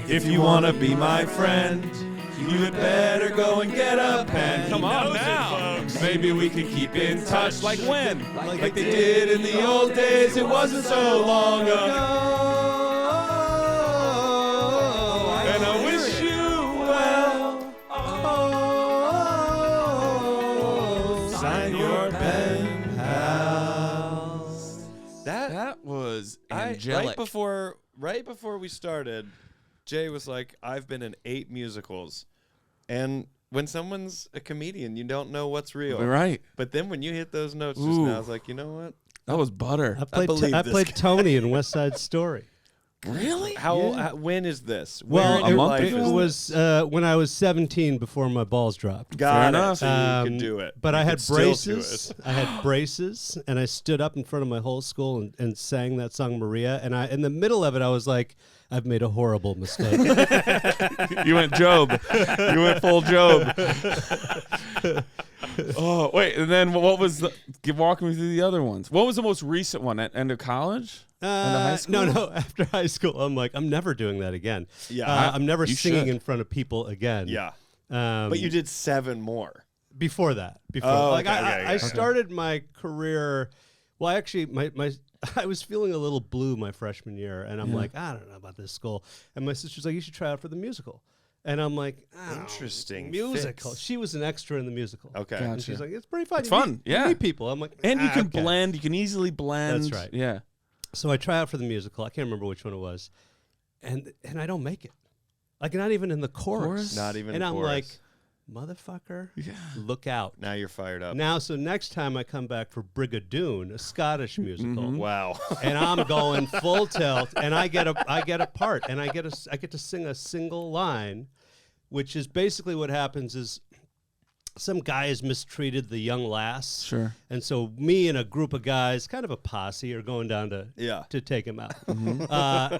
If you want to be my friend, you had better go and get a pen. Come on now. Maybe we can keep in touch. Like when? Like they did in the old days. It wasn't so long ago. And I wish you well. Oh, sign your pen pals. That was angelic. Right before we started, Jay was like, I've been in 8 musicals. And when someone's a comedian, you don't know what's real. Right. But then when you hit those notes just now, I was like, you know what? That was butter. I played Tony in West Side Story. Really? When is this? Well, Where in your month life ago? It is was when I was 17 before my balls dropped. Got Fair it. enough. So you could do it. But You I could had still do braces. it. I had braces, and I stood up in front of my whole school and sang that song Maria. And in the middle of it, I was like, I've made a horrible mistake. You went Job. You went full Job. Oh, wait. And then what was walking me through the other ones. What was the most recent one? At end of college? End of high school? No. After high school, I'm like, I'm never doing that again. Yeah. I'm never You singing should. in front of people again. Yeah. But But you did 7 more. before that. Oh, okay, I started my career. Well, actually, my I was feeling a little blue my freshman year, and I'm like, I don't know about this school. And my sister's like, you should try out for the musical. And I'm like, Interesting musical. fits. She was an extra in the musical. Okay. And she's like, it's pretty fun. It's You fun, meet- yeah. You meet people. I'm like, And you can okay. blend. You can easily blend. That's right. Yeah. So I try out for the musical. I can't remember which one it was, and I don't make it. Like not even in the chorus. Not even And I'm chorus. like, motherfucker, look out. Now you're fired up. Now, so next time I come back for Brigadoon, a Scottish musical, Wow. and I'm going full tilt, and I get a part, and I get to sing a single line, which is basically what happens is some guy has mistreated the young lass. Sure. And so me and a group of guys, kind of a posse, are going down to take him out.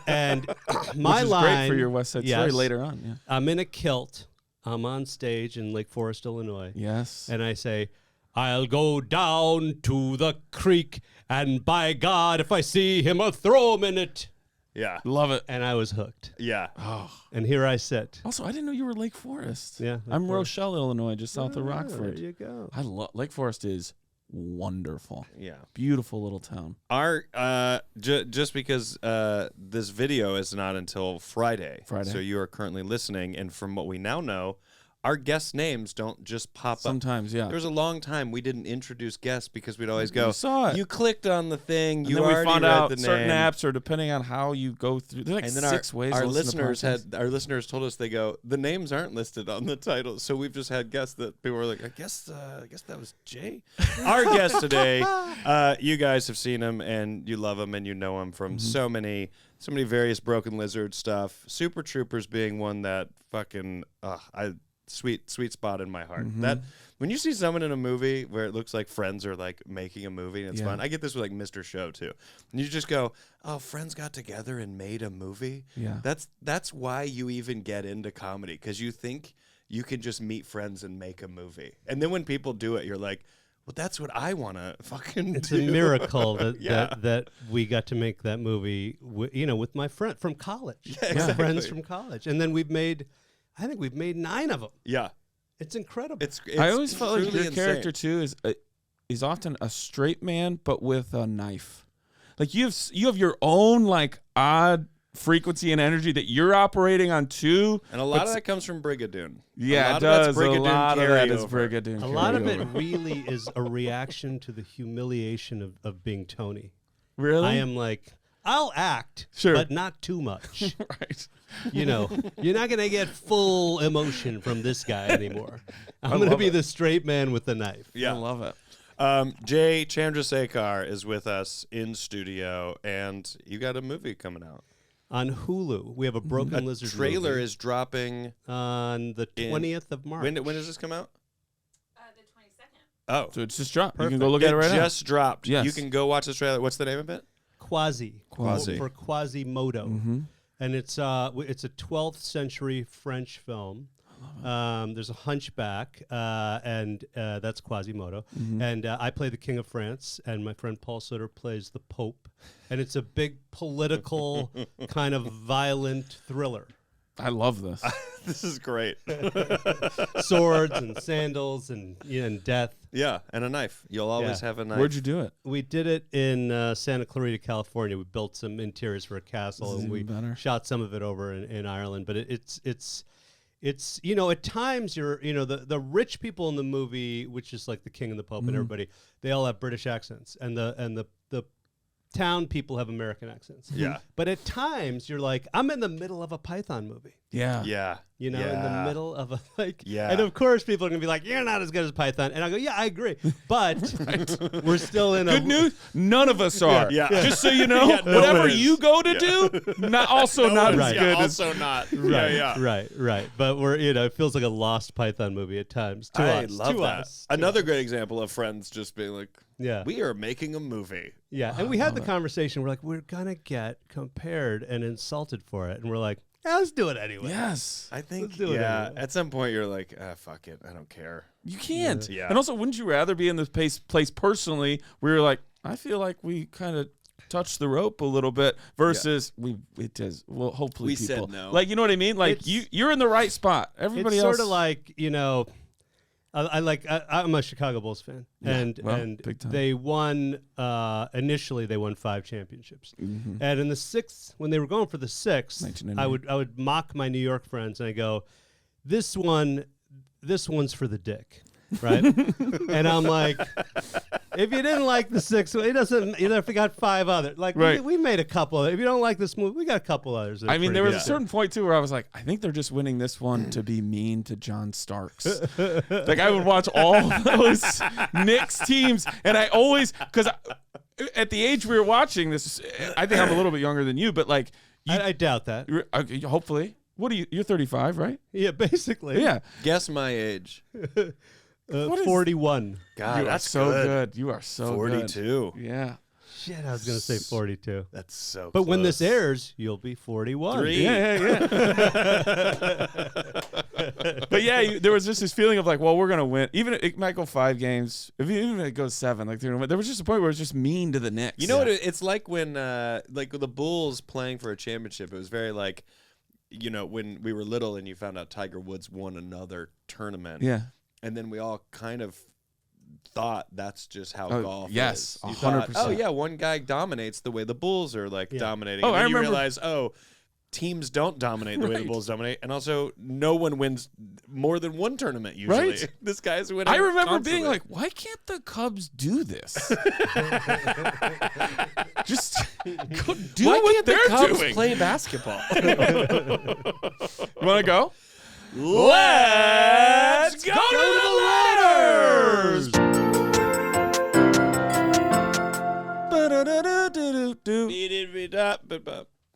And my Which is line great for your West Side Story later on. Yeah. I'm in a kilt. I'm on stage in Lake Forest, Illinois. Yes. And I say, I'll go down to the creek, and by God, if I see him, I'll throw him in it. Yeah. Love it. And I was hooked. Yeah. Oh. And here I sit. Also, I didn't know you were Lake Forest. Yeah, Lake I'm Forest. Rochelle, Illinois, just south of There Rockford. you go. I love Lake Forest is wonderful. Yeah. Beautiful little town. Our just because this video is not until Friday, so you are currently listening, and from what we now know, our guest names don't just pop up. Sometimes, yeah. There was a long time we didn't introduce guests because we'd always go, You saw it. you clicked on the thing, And you then we already found read out the certain name. apps, or depending on how you go through. There's like And then 6 ways. our to listen to listeners podcasts. our listeners told us, they go, the names aren't listed on the title, so we've just had guests that people were like, I guess that was Jay. Our guest today, you guys have seen him and you love him and you know him from so many various Broken Lizard stuff. Super Troopers being one that fucking sweet spot in my heart. That when you see someone in a movie where it looks like Friends are like making a movie and it's fun. I get this with like Mr. Show too. And you just go, oh, Friends got together and made a movie. Yeah. That's why you even get into comedy, because you think you can just meet friends and make a movie. And then when people do it, you're like, well, that's what I want to fucking It's do. a miracle that, Yeah. that we got to make that movie, with my friend from college. Yeah, exactly. Friends from college. And then I think we've made 9 of them. Yeah. It's incredible. It's I always felt like truly your character insane. too is often a straight man, but with a knife. Like you have your own like odd frequency and energy that you're operating on too. And a lot of that comes from Brigadoon. Yeah, it that's does. A Brigadoon lot of that is carryover. Brigadoon. A lot of it carryover. really is a reaction to the humiliation of being Tony. Really? I am like, I'll act, Sure. but not too much. right. You're not going to get full emotion from this guy anymore. I'm going to love be it. the straight man with the knife. I love it. Jay Chandrasekhar is with us in studio, and you got a movie coming out. On Hulu, we have a Broken Lizard Trailer movie is dropping on the 20th of March. When does this come out? The 22nd. Oh, So it's just dropped. You Perfect. can go look at it right just dropped. Yes. You can go watch this trailer. What's the name of it? Quasi. Quasi. For Quasimodo. And it's a 12th century French film. There's a hunchback, and that's Quasimodo. And I play the King of France, and my friend Paul Sutter plays the Pope. And it's a big political kind of violent thriller. I love this. This is great. Swords and sandals and death. Yeah, and a knife. You'll always have a knife. Where'd you do it? We did it in Santa Clarita, California. We built some interiors for a castle, and we shot some of it over in Ireland. But it's at times the rich people in the movie, which is like the king and the pope and everybody, they all have British accents, and the town people have American accents. Yeah. But at times you're like, I'm in the middle of a Python movie. Yeah. Yeah. In the middle of Yeah. And of course people are going to be like, you're not as good as Python. And I go, yeah, I agree. But we're still in Good news, none of us are. Yeah. Just so you know, Yeah, no whatever one is. you go to do, not as good as... Also not. Right. But we're, it feels like a lost Python movie at times. I love that. Us. Another great example of friends just being like, Yeah. we are making a movie. Yeah. And we had the conversation. We're like, we're going to get compared and insulted for it. And we're like, yeah, let's do it anyway. Yes. I think, Let's do it anyway. at some point you're like, fuck it, I don't care. You can't. Yeah. And also, wouldn't you rather be in this place personally where you're like, I feel like we kind of touched the rope a little bit versus hopefully We people. said no. Like, you know what I mean? Like, you're in the right spot. Everybody It's else. sort of like, I'm a Chicago Bulls fan, and big time. they won. Initially, they won 5 championships, and in the 6th, when they were going for the 6th, 1998. I would mock my New York friends, and I go, "This one's for the dick." Right, and I'm like, if you didn't like the 6th one, it doesn't. If we got 5 others, like we made a couple. If you don't like this movie, we got a couple others. that are I mean, pretty there was good. a certain point too where I was like, I think they're just winning this one to be mean to John Starks. Like, I would watch all those Knicks teams, and I always, because at the age we were watching this, I think I'm a little bit younger than you, but like, I doubt that. Hopefully, what are you? You're 35, right? Yeah, basically. Yeah. Guess my age. 41. God, You that's are so good. You are so 42. good. Yeah. Shit, I was gonna say 42. That's so But when this close. airs, you'll be 41. 3. Yeah. But yeah, there was just this feeling of like, well, we're gonna win. Even it might go 5 games. Even if it goes 7, like they're gonna win. There was just a point where it was just mean to the Knicks. You know what? It's like when, like with the Bulls playing for a championship. It was very like, when we were little and you found out Tiger Woods won another tournament. Yeah. And then we all kind of thought that's just how golf yes, is. You 100%. thought, oh, yeah, one guy dominates the way the Bulls are like dominating. Oh, And then I you remember- realize, teams don't dominate the way the Bulls dominate. And also, no one wins more than one tournament usually. Right. This guy's winning I remember constantly. being like, why can't the Cubs do this? Just do why what can't they're the Cubs doing. play basketball? You want to go? Let's go to the letters.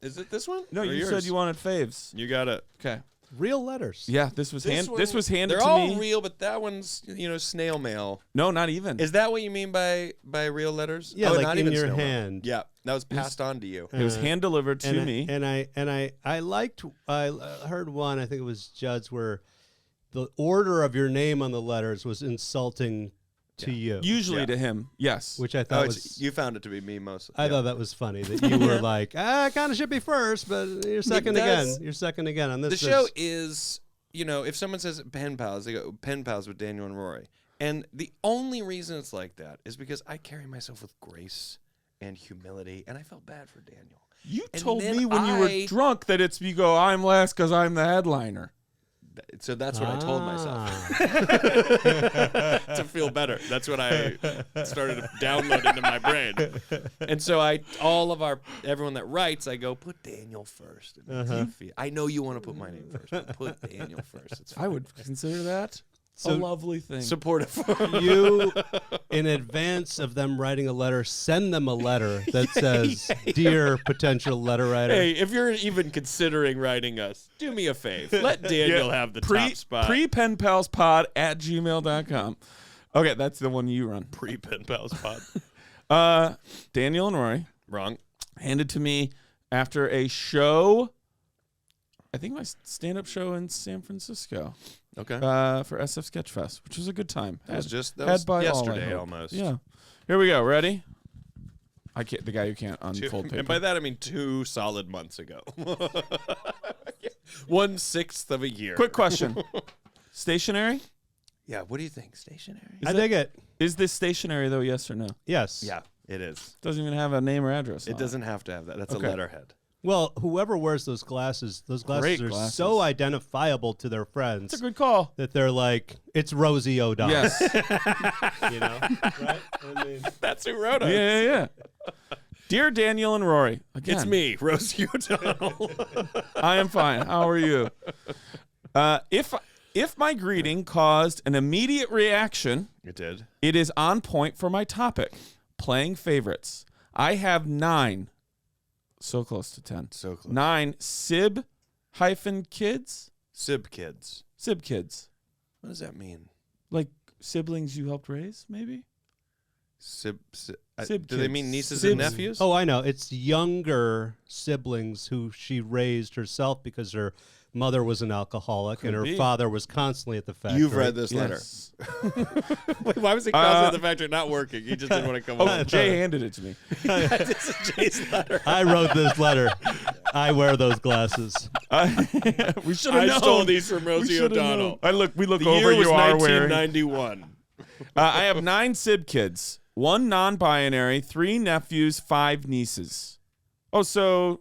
Is it this one? No, Or you yours? said you wanted faves. You got it. Okay. Real letters. Yeah, this was handed They're to all me. real, but that one's snail mail. No, not even. Is that what you mean by real letters? Yeah, Oh, like not in even your snail mail. hand. Yeah, that was passed on to you. It was hand delivered to me. I liked. I heard one. I think it was Judd's, where the order of your name on the letters was insulting to you. Usually Yeah. to him, yes. Which I thought Oh, was. you found it to be me most. I thought that was funny that you were like, I kind of should be first, but you're second again. does. You're second again on this. The show is, if someone says pen pals, they go pen pals with Daniel and Rory. And the only reason it's like that is because I carry myself with grace and humility, and I felt bad for Daniel. You And told then me when you were drunk that you go, I'm last because I'm the headliner. So that's what I told myself to feel better. That's what I started to download into my brain. And so everyone that writes, I go, put Daniel first. I know you want to put my name first, but put Daniel first. It's fine. I would consider that So- a lovely thing. Supportive. You, in advance of them writing a letter, send them a letter that says, "Dear potential letter writer." Hey, if you're even considering writing us, do me a favor. Let Daniel have the top spot. Pre-penpalspod@gmail.com. Okay, that's the one you run. Pre-pen pals pod. Daniel and Rory Wrong. handed to me after a show, I think my stand-up show in San Francisco. Okay. For SF Sketchfest, which was a good time. That was had by all, I yesterday hope. almost. Yeah. Here we go. Ready? I can't. The guy who can't unfold paper. And by that I mean 2 solid months ago. 1/6 of a year. Quick question. Stationary? Yeah, what do you think? Stationary? I dig it. Is this stationary, though, yes or no? Yes. Yeah, it is. Doesn't even have a name or address. It doesn't have to have that. That's Okay. a letterhead. Well, whoever wears those glasses Great are glasses. so identifiable to their friends That's a good call. that they're like, it's Rosie O'Donnell. Yes. You know? Right? I mean, That's who wrote us. Yeah. Dear Daniel and Rory, again, It's me, Rosie O'Donnell. I am fine. How are you? If my greeting caused an immediate reaction, It did. it is on point for my topic, playing favorites. I have 9, so close to 10. So close. 9 sib-kids? Sib kids. Sib kids. What does that mean? Like siblings you helped raise, maybe? Sib Sib do they kids. mean nieces Sibs. and nephews? oh, I know. It's younger siblings who she raised herself because her mother was an alcoholic and her be. father was constantly at the factory. You've read this letter. Yes. Wait, why was he constantly at the factory not working? He just didn't want to come Oh, home. Jay handed it to me. This is Jay's letter. I wrote this letter. I wear those glasses. We should have I known. stole these from We Rosie should have O'Donnell. known. We look The over. year was You are wearing. 1991. I have 9 sib kids, 1 non-binary, 3 nephews, 5 nieces. Oh, so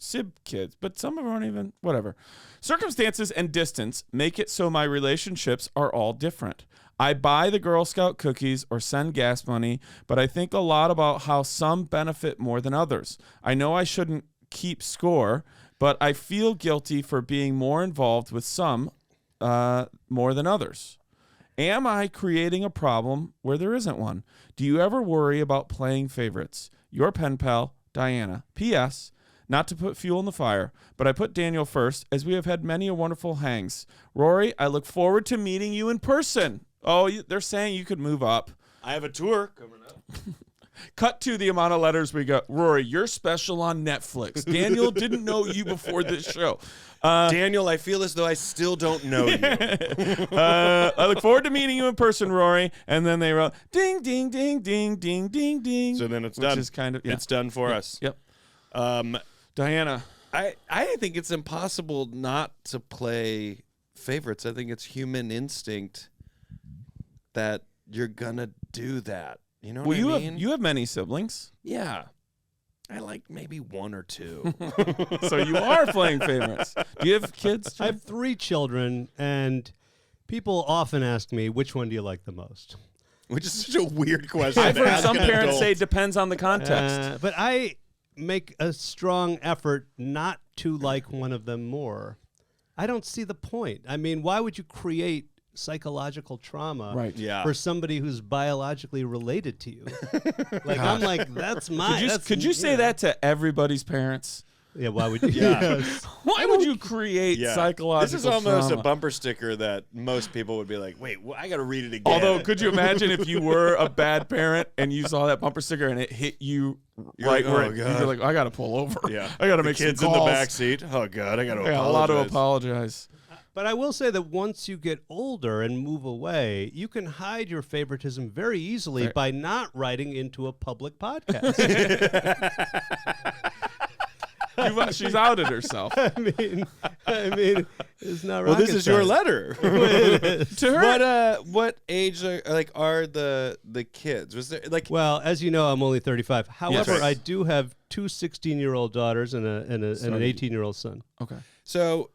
sib kids, but some of them aren't even, whatever. Circumstances and distance make it so my relationships are all different. I buy the Girl Scout cookies or send gas money, but I think a lot about how some benefit more than others. I know I shouldn't keep score, but I feel guilty for being more involved with some more than others. Am I creating a problem where there isn't one? Do you ever worry about playing favorites? Your pen pal, Diana. P.S. Not to put fuel in the fire, but I put Daniel first, as we have had many wonderful hangs. Rory, I look forward to meeting you in person. Oh, they're saying you could move up. I have a tour coming up. Cut to the amount of letters we got. Rory, you're special on Netflix. Daniel didn't know you before this show. Daniel, I feel as though I still don't know you. I look forward to meeting you in person, Rory. And then they wrote, ding, ding, ding, ding, ding, ding, ding. So then it's which done. is kind of, yeah. It's done for us. Yep. Diana. I think it's impossible not to play favorites. I think it's human instinct that you're gonna do that. You know what I mean? You have many siblings, Yeah. I like maybe 1 or 2. so you are playing favorites. Do you have kids? I have 3 children, and people often ask me, which one do you like the most? Which is such a weird question. I've to heard ask some an parents adult. say depends on the context. But I make a strong effort not to like one of them more. I don't see the point. I mean, why would you create psychological trauma Right. Yeah. for somebody who's biologically related to you? Like, I'm like, that's my... Could you say that to everybody's parents? Yeah, why would you? Yeah. Yes. Why would you create Yeah. psychological This is almost trauma? a bumper sticker that most people would be like, wait, I got to read it again. Although, could you imagine if you were a bad parent and you saw that bumper sticker and it hit you You're right like, where oh, you're God. like, I got to pull over. Yeah. I got to the make kids some in the calls. back seat. Oh, God, I got to I got apologize. a lot to apologize. But I will say that once you get older and move away, you can hide your favoritism very easily Right. by not writing into a public podcast. She's outed herself. I mean, it's not Well, this rocket is your science. letter. To her, What age are the kids? Was there like Well, as you know, I'm only 35. However, Yes. I do have 2 16-year-old daughters and an 18-year-old son. okay. so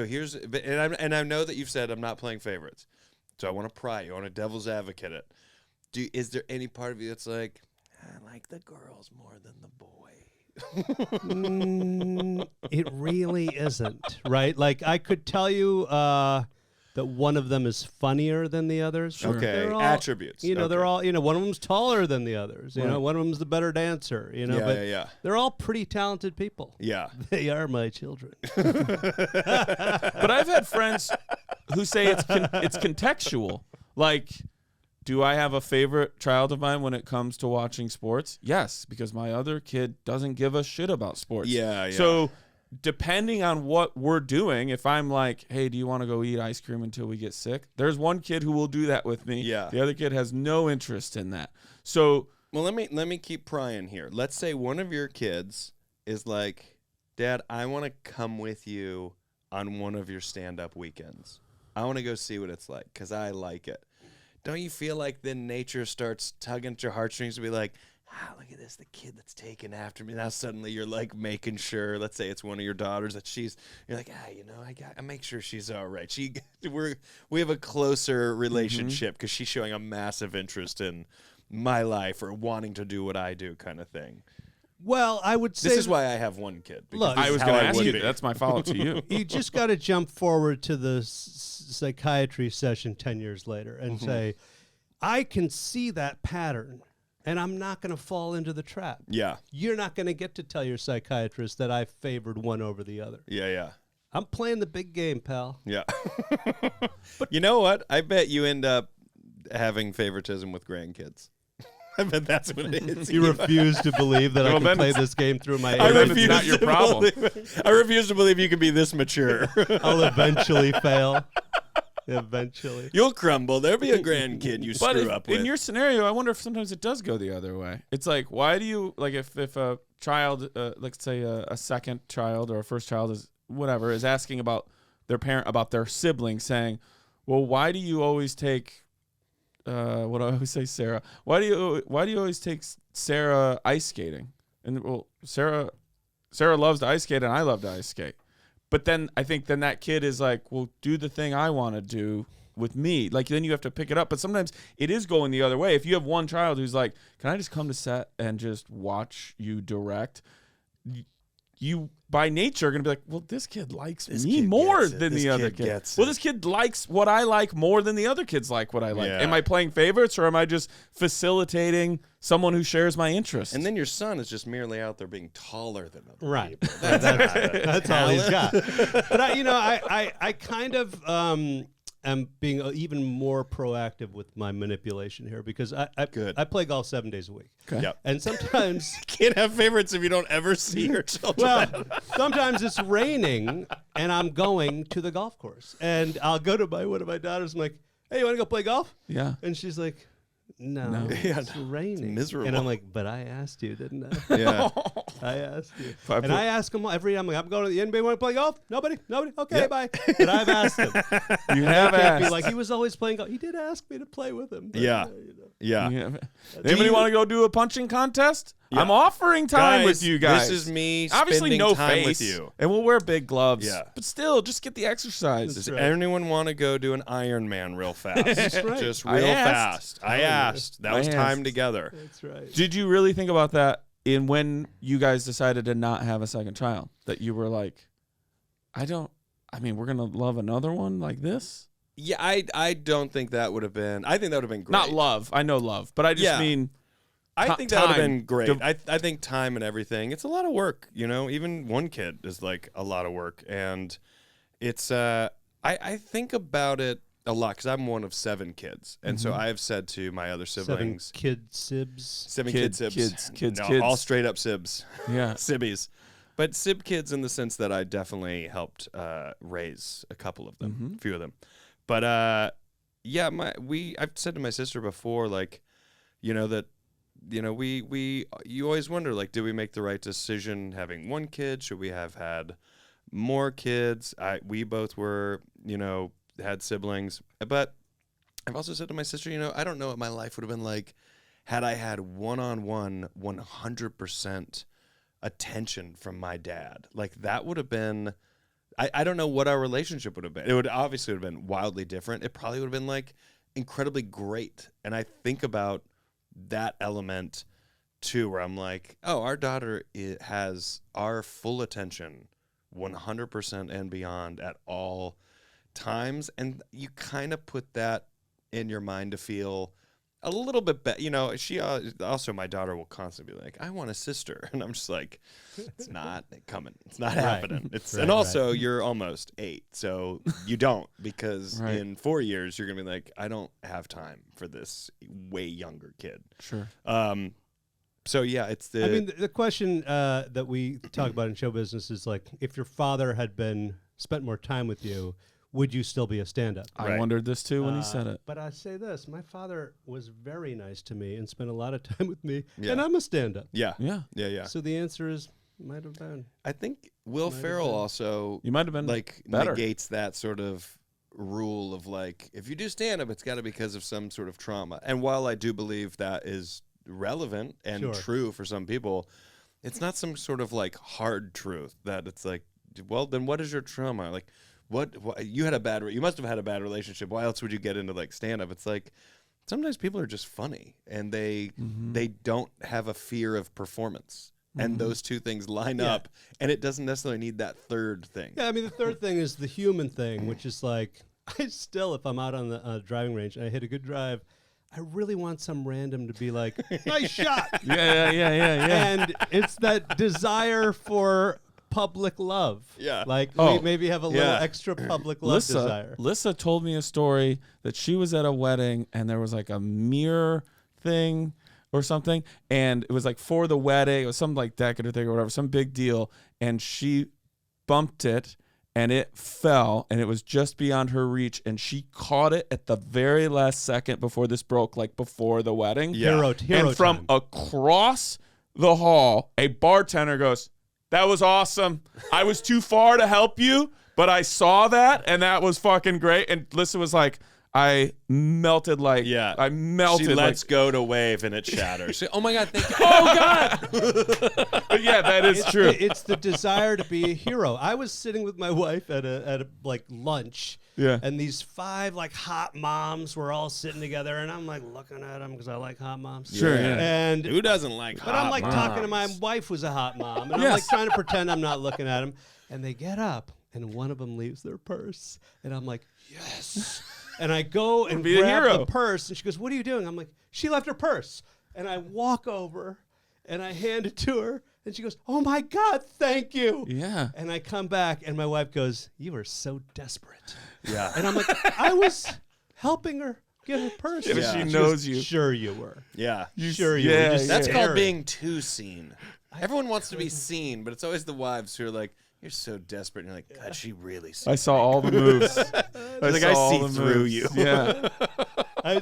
here's and I know that you've said I'm not playing favorites. So I want to pry you. I want to devil's advocate it. Is there any part of you that's like, I like the girls more than the boy? It really isn't, right? Like, I could tell you that one of them is funnier than the others. Sure. Okay, They're all- attributes. You know, they're Okay. all, one of them's taller than the others. You know, Right. one of them's the better dancer, Yeah, but yeah. they're all pretty talented people. Yeah. They are my children. But I've had friends who say it's contextual. Like, do I have a favorite child of mine when it comes to watching sports? Yes, because my other kid doesn't give a shit about sports. Yeah, yeah. So depending on what we're doing, if I'm like, hey, do you want to go eat ice cream until we get sick? There's one kid who will do that with me. Yeah. The other kid has no interest in that. So Well, let me keep prying here. Let's say one of your kids is like, Dad, I want to come with you on one of your stand-up weekends. I want to go see what it's like because I like it. Don't you feel like then nature starts tugging at your heartstrings to be like, look at this, the kid that's taking after me. Now suddenly you're like making sure, let's say it's one of your daughters that you're like, I make sure she's all right. We have a closer relationship because she's showing a massive interest in my life or wanting to do what I do kind of thing. Well, I would say this is why I have one kid. Look, I was how going to I ask would you. be. That's my follow-up to you. you just got to jump forward to the psychiatry session 10 years later and say, I can see that pattern, and I'm not going to fall into the trap. Yeah. You're not going to get to tell your psychiatrist that I favored one over the other. Yeah. I'm playing the big game, pal. Yeah. But you know what? I bet you end up having favoritism with grandkids. I bet that's what it is. You refuse to believe that I can play this game through my I age. then it's refuse not your to problem. I refuse to believe you can be this mature. I'll eventually fail. Eventually. You'll crumble. There'll be a grandkid you But screw up with. in your scenario, I wonder if sometimes it does go the other way. It's like, why do you, like if a child, let's say a second child or a first child is asking about their parent, about their sibling, saying, well, why do you always take what do I always say, Sarah? Why do you always take Sarah ice skating? And well, Sarah loves to ice skate and I love to ice skate. But then I think then that kid is like, well, do the thing I want to do with me. Like then you have to pick it up. But sometimes it is going the other way. If you have one child who's like, can I just come to set and just watch you direct? You by nature are going to be like, well, this kid likes me more than the other kid. Well, this kid likes what I like more than the other kids like what I like. Yeah. Am I playing favorites or am I just facilitating someone who shares my interests? And then your son is just merely out there being taller than other Right. people. That's all he's got. But I kind of am being even more proactive with my manipulation here because I play golf 7 days a week. Okay. Yep. And sometimes Can't have favorites if you don't ever see your children. well, sometimes it's raining and I'm going to the golf course. And I'll go to one of my daughters. I'm like, hey, you want to go play golf? Yeah. And she's like, no, Yeah, it's raining. miserable. And I'm like, but I asked you, didn't I? Yeah. I asked you. I And I ask them every time, I'm going to the NBA, want to play golf? Nobody? Okay, bye. But I've asked him. You have Can't be asked. like, he was always playing golf. He did ask me to play with him. But, Yeah. you know. Yeah. Yeah. Anybody want to go do a punching contest? I'm offering time with you guys. This is me Obviously, spending no time face, with you. and we'll wear big gloves. Yeah. But still, just get the exercise. Does right. anyone want to go do an Iron Man real fast? That's right. Just I real asked. fast. I asked. That I was time asked. together. That's right. Did you really think about that in when you guys decided to not have a second child? That you were like, we're going to love another one like this? Yeah, I don't think that would have been. I think that would have been great. Not love. I know love. But I just Yeah. mean, I think that would have time. been great. I think time and everything. It's a lot of work, Even one kid is like a lot of work, and it's. I think about it a lot because I'm one of 7 kids, and so I have said to my other 7 siblings, kid sibs. 7 kid sibs, kids. all straight up sibs, yeah. sibbies, but sib kids in the sense that I definitely helped raise a couple of them, a few of them, but I've said to my sister before, like, that. You always wonder, like, did we make the right decision having one kid? Should we have had more kids? We both were, had siblings. But I've also said to my sister, I don't know what my life would have been like had I had one-on-one 100% attention from my dad. Like, that would have been, I don't know what our relationship would have been. It would obviously have been wildly different. It probably would have been, like, incredibly great. And I think about that element too, where I'm like, oh, our daughter has our full attention 100% and beyond at all times. And you kind of put that in your mind to feel a little bit better. She also, my daughter will constantly be like, I want a sister. And I'm just like, it's not coming. It's not happening. And also you're almost 8. So you don't, because in 4 years, you're going to be like, I don't have time for this way younger kid. Sure. So yeah, it's the question that we talk about in show business is like, if your father had spent more time with you, would you still be a stand-up? I wondered this too when he said it. But I say this, my father was very nice to me and spent a lot of time with me, Yeah. and I'm a stand-up. Yeah. Yeah. Yeah. Yeah. So the answer is Might have been. I think Will Might have Ferrell been. also You might have been like better. negates that sort of rule of like, if you do stand-up, it's got to be because of some sort of trauma. And while I do believe that is relevant and Sure. true for some people, it's not some sort of like hard truth that it's like, well, then what is your trauma? Like, what you had you must have had a bad relationship. Why else would you get into like stand-up? It's like sometimes people are just funny and they don't have a fear of performance. And those two things line up, and it doesn't necessarily need that third thing. Yeah, I mean, the third thing is the human thing, which is like, I still, if I'm out on the driving range and I hit a good drive, I really want some random to be like, nice shot. Yeah. And it's that desire for public love. Yeah. Like, Oh. maybe have a little extra public love desire. Lissa told me a story that she was at a wedding and there was like a mirror thing or something, and it was like for the wedding, it was some like decorative thing or whatever, some big deal, and she bumped it and it fell and it was just beyond her reach, and she caught it at the very last second before this broke, like before the wedding. Hero And from time. across the hall, a bartender goes, "That was awesome. I was too far to help you, but I saw that, and that was fucking great." And Lissa was like, I melted like, I melted. She like, lets go to wave and it shatters. She, oh my God, thank you. oh God. But yeah, that is true. It's the desire to be a hero. I was sitting with my wife at a like lunch. Yeah. And these 5 like hot moms were all sitting together, and I'm like looking at them because I like hot moms. Sure, yeah. And Who doesn't like but I'm like hot talking to my moms? wife who's a hot mom, and I'm Yes. like trying to pretend I'm not looking at them. And they get up, and one of them leaves their purse, and I'm like, yes. And I go and Be a grab hero. the purse, and she goes, "What are you doing?" I'm like, "She left her purse." And I walk over, and I hand it to her, and she goes, "Oh my God, thank you." Yeah. And I come back, and my wife goes, "You are so desperate." Yeah. And I'm like, I was helping her get her purse. Yeah, but she goes, knows you. Sure you were. Yeah. Sure you were. yeah, Just That's staring. called being too seen. Everyone wants to be seen, but it's always the wives who are like, "You're so desperate." And you're like, "God, she really sees I saw all the moves. Like, I saw all see the through moves. you. Yeah. I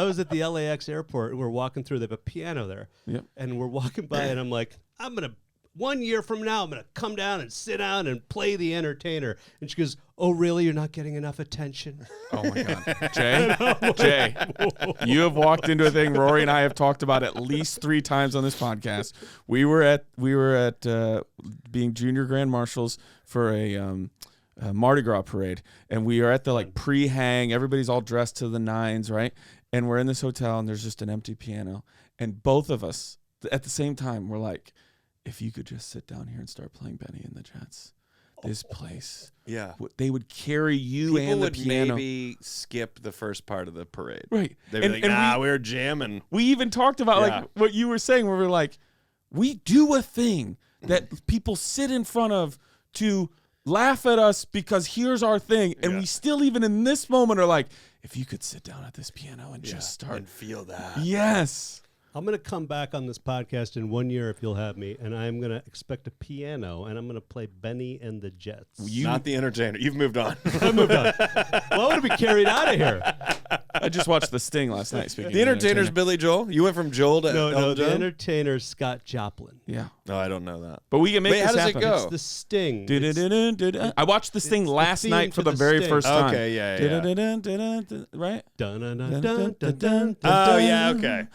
was at the LAX airport. We're walking through. They have a piano there. Yep. And we're walking by, and I'm like, 1 year from now, I'm going to come down and sit down and play the entertainer. And she goes, "Oh, really? You're not getting enough attention?" Oh my God. Jay, you have walked into a thing Rory and I have talked about at least 3 times on this podcast. We were at being junior grand marshals for a Mardi Gras parade, and we are at the like pre-hang. Everybody's all dressed to the nines, right? And we're in this hotel, and there's just an empty piano, and both of us at the same time we're like, if you could just sit down here and start playing Benny and the Jets, this place, Yeah. they would carry you People and the would piano. maybe skip the first part of the parade. Right. They'd be like, "Nah, we're jamming." we even talked about Yeah. like what you were saying, where we're like, we do a thing that people sit in front of to laugh at us because here's our thing. And Yeah. we still, even in this moment, are like, if you could sit down at this piano and just start. and feel that. Yes. I'm going to come back on this podcast in 1 year if you'll have me, and I'm going to expect a piano, and I'm going to play Benny and the Jets. Not the entertainer. You've moved on. I moved on. Well, I want to be carried out of here. I just watched The Sting last night. Speaking The of entertainer's Billy Joel. You went from Joel to No, Elton the John? entertainer's Scott Joplin. Yeah. No, I don't know that. But we can make Wait, this how does it happen. go? It's the Sting. Du-du-du-du-du-du. I watched The Sting it's the last theme night for to the the very Sting. first time. Okay, yeah. Du-du-du-du-du-du, right? Dun-dun-dun-dun-dun-dun-dun. Oh, yeah, okay.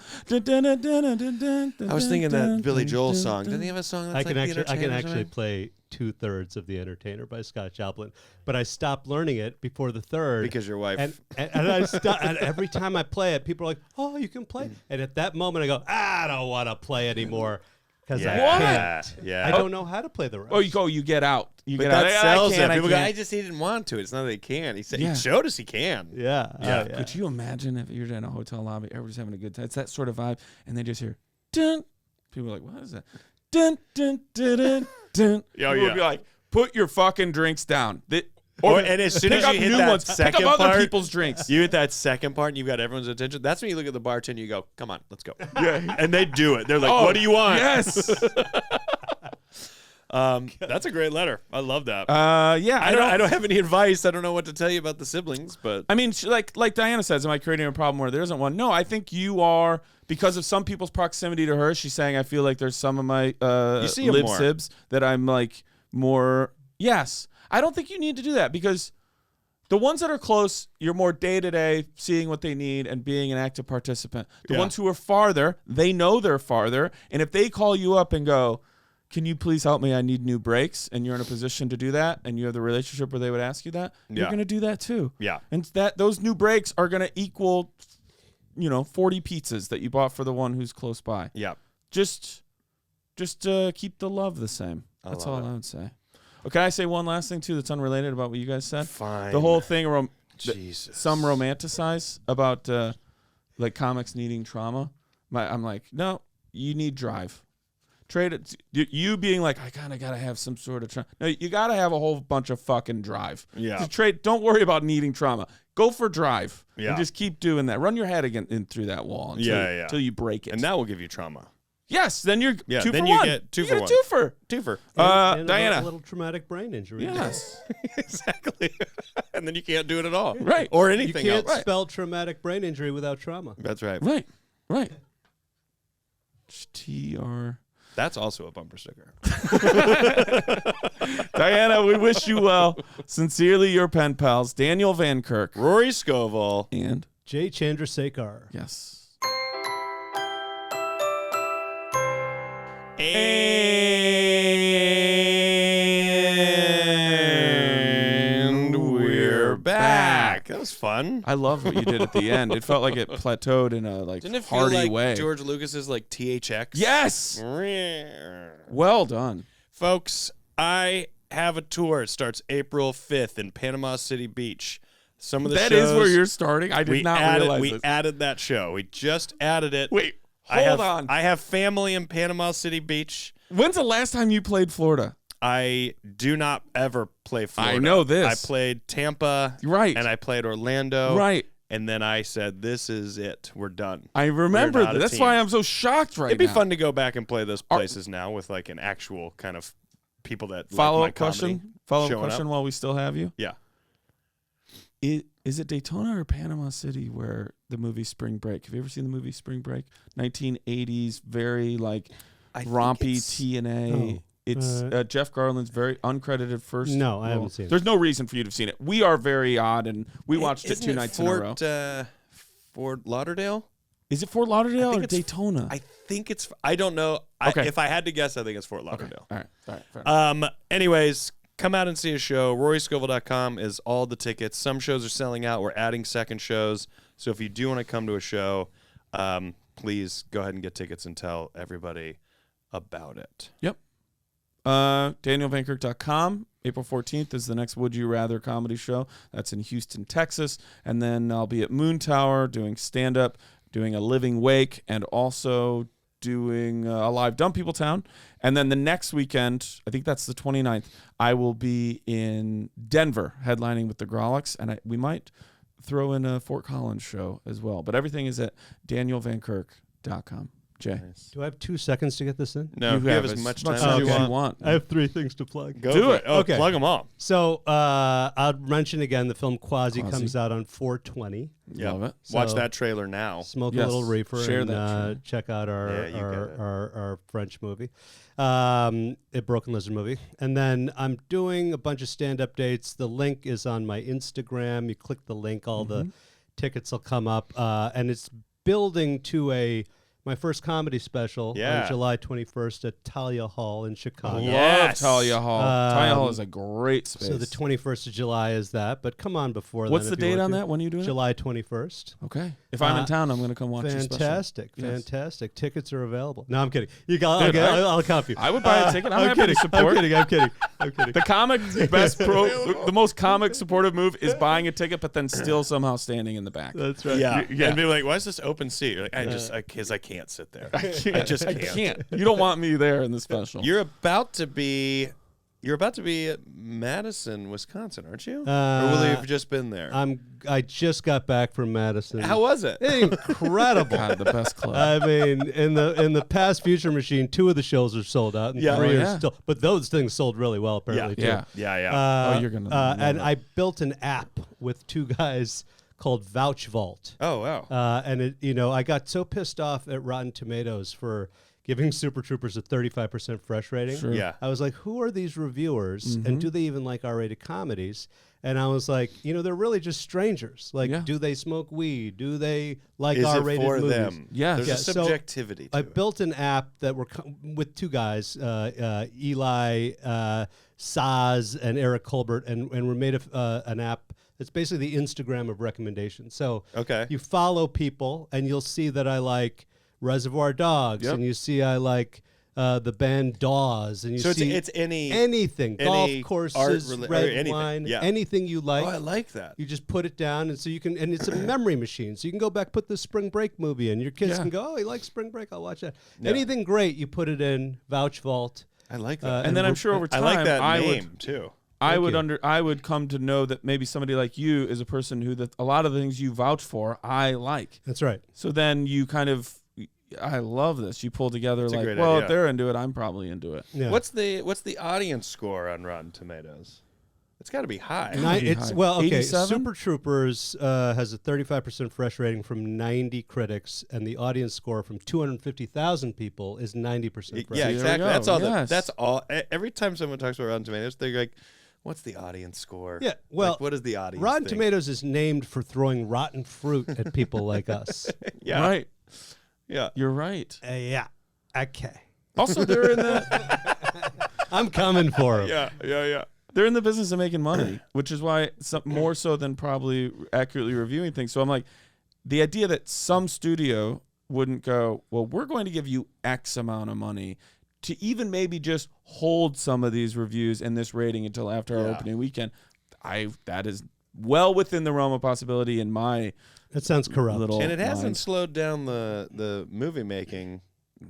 I I was thinking that Billy Joel song. Didn't he have a song that's I can like The actually Entertainer's actually song? play 2/3 of The Entertainer by Scott Joplin, but I stopped learning it before the third Because your wife. and I and every time I play it, people are like, "Oh, you can play," and at that moment I go, "I don't want to play anymore because I can't. Yeah. I don't know how to play the rest." Oh, you get out. You But get out. that I sells can't, it. People go, can't. he didn't want to. It's not that he can. He said Yeah. he showed us he can. Yeah, Yeah. yeah. Could you imagine if you're in a hotel lobby, everybody's having a good time? It's that sort of vibe, and they just hear, dun. People are like, what is that? Dun, dun, dun, dun, dun. People would be like, put your fucking drinks down. And as soon pick as up you hit new that ones. Pick second up other part, people's drinks. you hit that second part and you've got everyone's attention. That's when you look at the bartender and you go, come on, let's go. Yeah. And they do it. They're like, Oh, what do you want? Yes. That's a great letter. I love that. Yeah, I don't have any advice. I don't know what to tell you about the siblings, but I mean, like Diana says, am I creating a problem where there isn't one? No, I think you are, because of some people's proximity to her. She's saying, I feel like there's some of my you see 'em lib more. sibs that I'm like more. Yes, I don't think you need to do that, because the ones that are close, you're more day-to-day, seeing what they need and being an active participant. The Yeah. ones who are farther, they know they're farther. And if they call you up and go, can you please help me? I need new brakes. And you're in a position to do that, and you have the relationship where they would ask you that, you're Yeah. going to do that too. Yeah. And those new brakes are going to equal, 40 pizzas that you bought for the one who's close by. yeah. Just keep the love the same. That's all love it. I would say. Okay, I say one last thing too that's unrelated about what you guys said. Fine. The whole thing, Jesus. some romanticize about like comics needing trauma. I'm like, no, you need drive. Trade it. You being like, I kind of got to have some sort of trauma. No, you got to have a whole bunch of fucking drive. Yeah. To trade. Don't worry about needing trauma. Go for drive. Yeah. And just keep doing that. Run your head again in through that wall until you break it. And that will give you trauma. Yes, then you're Yeah, two then for you one. get two You for get one. a twofer. Twofer. And Diana. a little traumatic brain injury. Yes. Exactly. And then you can't do it at all. Right. Or You anything can't else. spell traumatic brain injury without trauma. That's right. Right. TR. That's also a bumper sticker. Diana, we wish you well. Sincerely, your pen pals, Daniel Van Kirk. Rory Scovel. And Jay Chandrasekhar. yes. And we're back. That was fun. I love what you did at the end. It felt like it plateaued in a Didn't it feel hearty like way. George Lucas's like THX? Yes. Well done. Folks, I have a tour. It starts April 5th in Panama City Beach. Some of the That shows is where you're starting. I did not realize we this. added that show. We just added it. Wait, I hold have, on. I have family in Panama City Beach. When's the last time you played Florida? I do not ever play Florida. I know this. I played Tampa. Right. And I played Orlando. Right. And then I said, this is it. We're done. I remember We're not that. a That's team. why I'm so shocked right It'd be now. fun to go back and play those places now with like an actual kind of people that Follow-up like my comedy question. Follow-up showing question up. while we still have you. Yeah. Is it Daytona or Panama City where the movie Spring Break? Have you ever seen the movie Spring Break? 1980s, very like I think rompy it's- TNA. Oh, It's Jeff Garland's very uncredited first. No, I role. haven't seen it. There's no reason for you to have seen it. We are very odd, and we watched it Isn't 2 nights in a row. Fort Lauderdale? Is it Fort Lauderdale I think or it's- Daytona? I think it's. I don't know. Okay. If I had to guess, I think it's Fort Okay. Lauderdale. All right. Fair enough. Anyways, come out and see a show. RoryScovel.com is all the tickets. Some shows are selling out. We're adding second shows. So if you do want to come to a show, please go ahead and get tickets and tell everybody about it. Yep. DanielVanKirk.com. April 14th is the next Would You Rather comedy show. That's in Houston, Texas. And then I'll be at Moon Tower doing stand-up, doing a living wake, and also doing a live Dumb People Town. And then the next weekend, I think that's the 29th, I will be in Denver headlining with the Grolics, and we might throw in a Fort Collins show as well. But everything is at DanielVanKirk.com. Jay. Do I have 2 seconds to get this in? No, you have as much time as you want. I have 3 things to plug. Go Do for it. Oh, Okay. plug them all. So I'll mention again the film Quasi Quasi. comes out on 420. Yeah. Love it. Watch So- that trailer now. Smoke Yes, a little reefer share and that trailer. check out Yeah, you got it. our French movie, a Broken Lizard movie. And then I'm doing a bunch of stand-up dates. The link is on my Instagram. You click the link, all the tickets will come up. And it's building to my first comedy special Yeah. on July 21st at Talia Hall in Chicago. Yes. Love Talia Hall. Talia Hall is a great space. So the 21st of July is that, but come on before What's then. the if you date want on to. that? When are you doing July 21st. it? Okay. If I'm in town, I'm going to come watch your special. Fantastic, Yes. fantastic. Tickets are available. No, I'm kidding. You got. Dude, I'll cop you. I would buy a ticket. I'm happy kidding. to support. I'm kidding. I'm kidding. I'm kidding. The comic best the most comic supportive move is buying a ticket, but then still somehow standing in the back. That's right. Yeah. Yeah. And be like, why is this open seat? You're like, because I can't sit there. I just can't. You don't want me there in the special. You're about to be You're about to be at Madison, Wisconsin, aren't you? Or will Uh, you have just been there? I just got back from Madison. How was it? Incredible. God, the best club. I mean, in the past Future Machine, 2 of the shows are sold out, and Yeah. 3 Oh, are yeah. still. But those things sold really well, apparently. Too. yeah. Yeah. Oh, you're gonna love And it. I built an app with 2 guys called Vouch Vault. Oh, wow. And it, I got so pissed off at Rotten Tomatoes for giving Super Troopers a 35% fresh rating. Sure. Yeah. I was like, who are these reviewers, and do they even like R-rated comedies? And I was like, they're really just strangers. Like, Yeah. do they smoke weed? Do they like Is it R-rated for movies? them? Yes. There's Yeah, a so subjectivity to I it. built an app that with 2 guys, Eli Saz and Eric Colbert, and we made an app that's basically the Instagram of recommendations. So Okay. you follow people, and you'll see that I like Reservoir Dogs, Yep. and you see I like the band Dawes, and you So see it's anything, any golf art courses, or red anything. wine, Yeah. anything you like. Oh, I like that. You just put it down, and so you can, and it's a memory machine. So you can go back, put the Spring Break movie in. Your kids Yeah. can go, oh, he likes Spring Break, I'll watch that. Yeah. Anything great, you put it in Vouch Vault. I like that. and then I'm sure over I time, like that I name would, too. I Thank would you. I would come to know that maybe somebody like you is a person who a lot of the things you vouch for, I like. That's right. So then you kind of, I love this. You pull together It's a like, great well, idea. if they're into it, I'm probably into it. Yeah. What's the audience score on Rotten Tomatoes? It's got to be high. It's high. well, okay. 87? Super Troopers has a 35% fresh rating from 90 critics, and the audience score from 250,000 people is 90% fresh. Yeah, we exactly. go. That's all. Yes. That's all. Every time someone talks about Rotten Tomatoes, they're like, "What's the audience score?" Yeah, well, Like, what is the audience? Rotten think? Tomatoes is named for throwing rotten fruit at people like us. Yeah. Right. Yeah. You're right. Yeah. Okay. Also, they're in the I'm coming for them. Yeah. they're in the business of making money, which is why more so than probably accurately reviewing things. So I'm like, the idea that some studio wouldn't go, well, we're going to give you X amount of money to even maybe just hold some of these reviews and this rating until after our Yeah. opening weekend. That is well within the realm of possibility in my That sounds corrupt. little And it hasn't mind. slowed down the movie making.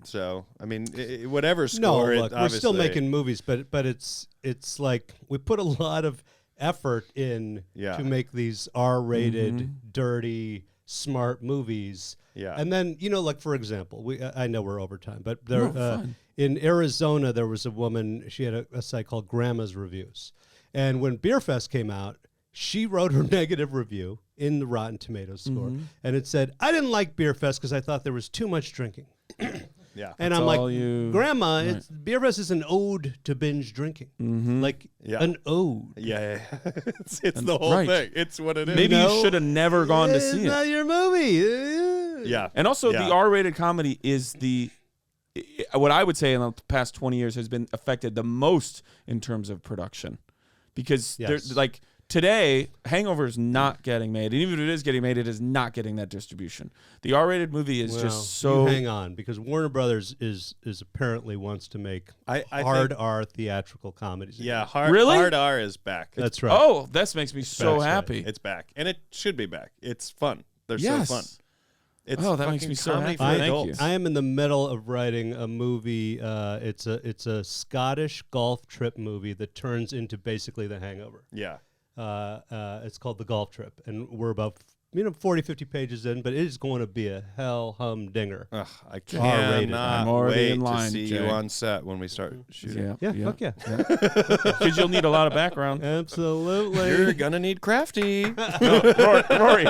So I mean, whatever No, score. look, it we're still obviously- making movies, but it's like we put a lot of effort in Yeah. to make these R-rated, Mm-hmm. dirty, smart movies. Yeah. And then, like for example, I know we're over time, but there No, fine. in Arizona there was a woman. She had a site called Grandma's Reviews, and when Beer Fest came out, she wrote her negative review in the Rotten Tomatoes score, Mm-hmm. and it said, "I didn't like Beer Fest because I thought there was too much drinking." Yeah. And That's I'm like, all you- Grandma, right. it's Beer Fest is an ode to binge drinking. Mm-hmm. Like Yeah. an ode. Yeah. it's the whole right. thing. It's what it is. Maybe No. you should have never gone to It's see not it. your movie. Yeah. And also, Yeah. the R-rated comedy is what I would say in the past 20 years has been affected the most in terms of production, because Yes. they're like today, Hangover is not getting made, and even if it is getting made, it is not getting that distribution. The R-rated movie is Well, just so. you hang on, because Warner Brothers is apparently wants to make I hard think- R theatrical comedies. Yeah. again. Really? Hard R is back. That's right. Oh, this makes me so That's right. happy. It's back, and it should be back. It's fun. They're Yes. so fun. It's Oh, that makes fucking me so comedy happy. for Thank adults. you. I am in the middle of writing a movie. It's a Scottish golf trip movie that turns into basically The Hangover. Yeah. It's called The Golf Trip, and we're about 40, 50 pages in, but it is going to be a hell humdinger. Ugh, I R-rated. cannot I'm already wait in line, to see Jay. you on set when we start shooting. Yeah, fuck yeah. Because you'll need a lot of background. Absolutely. You're gonna need crafty. No, Rory,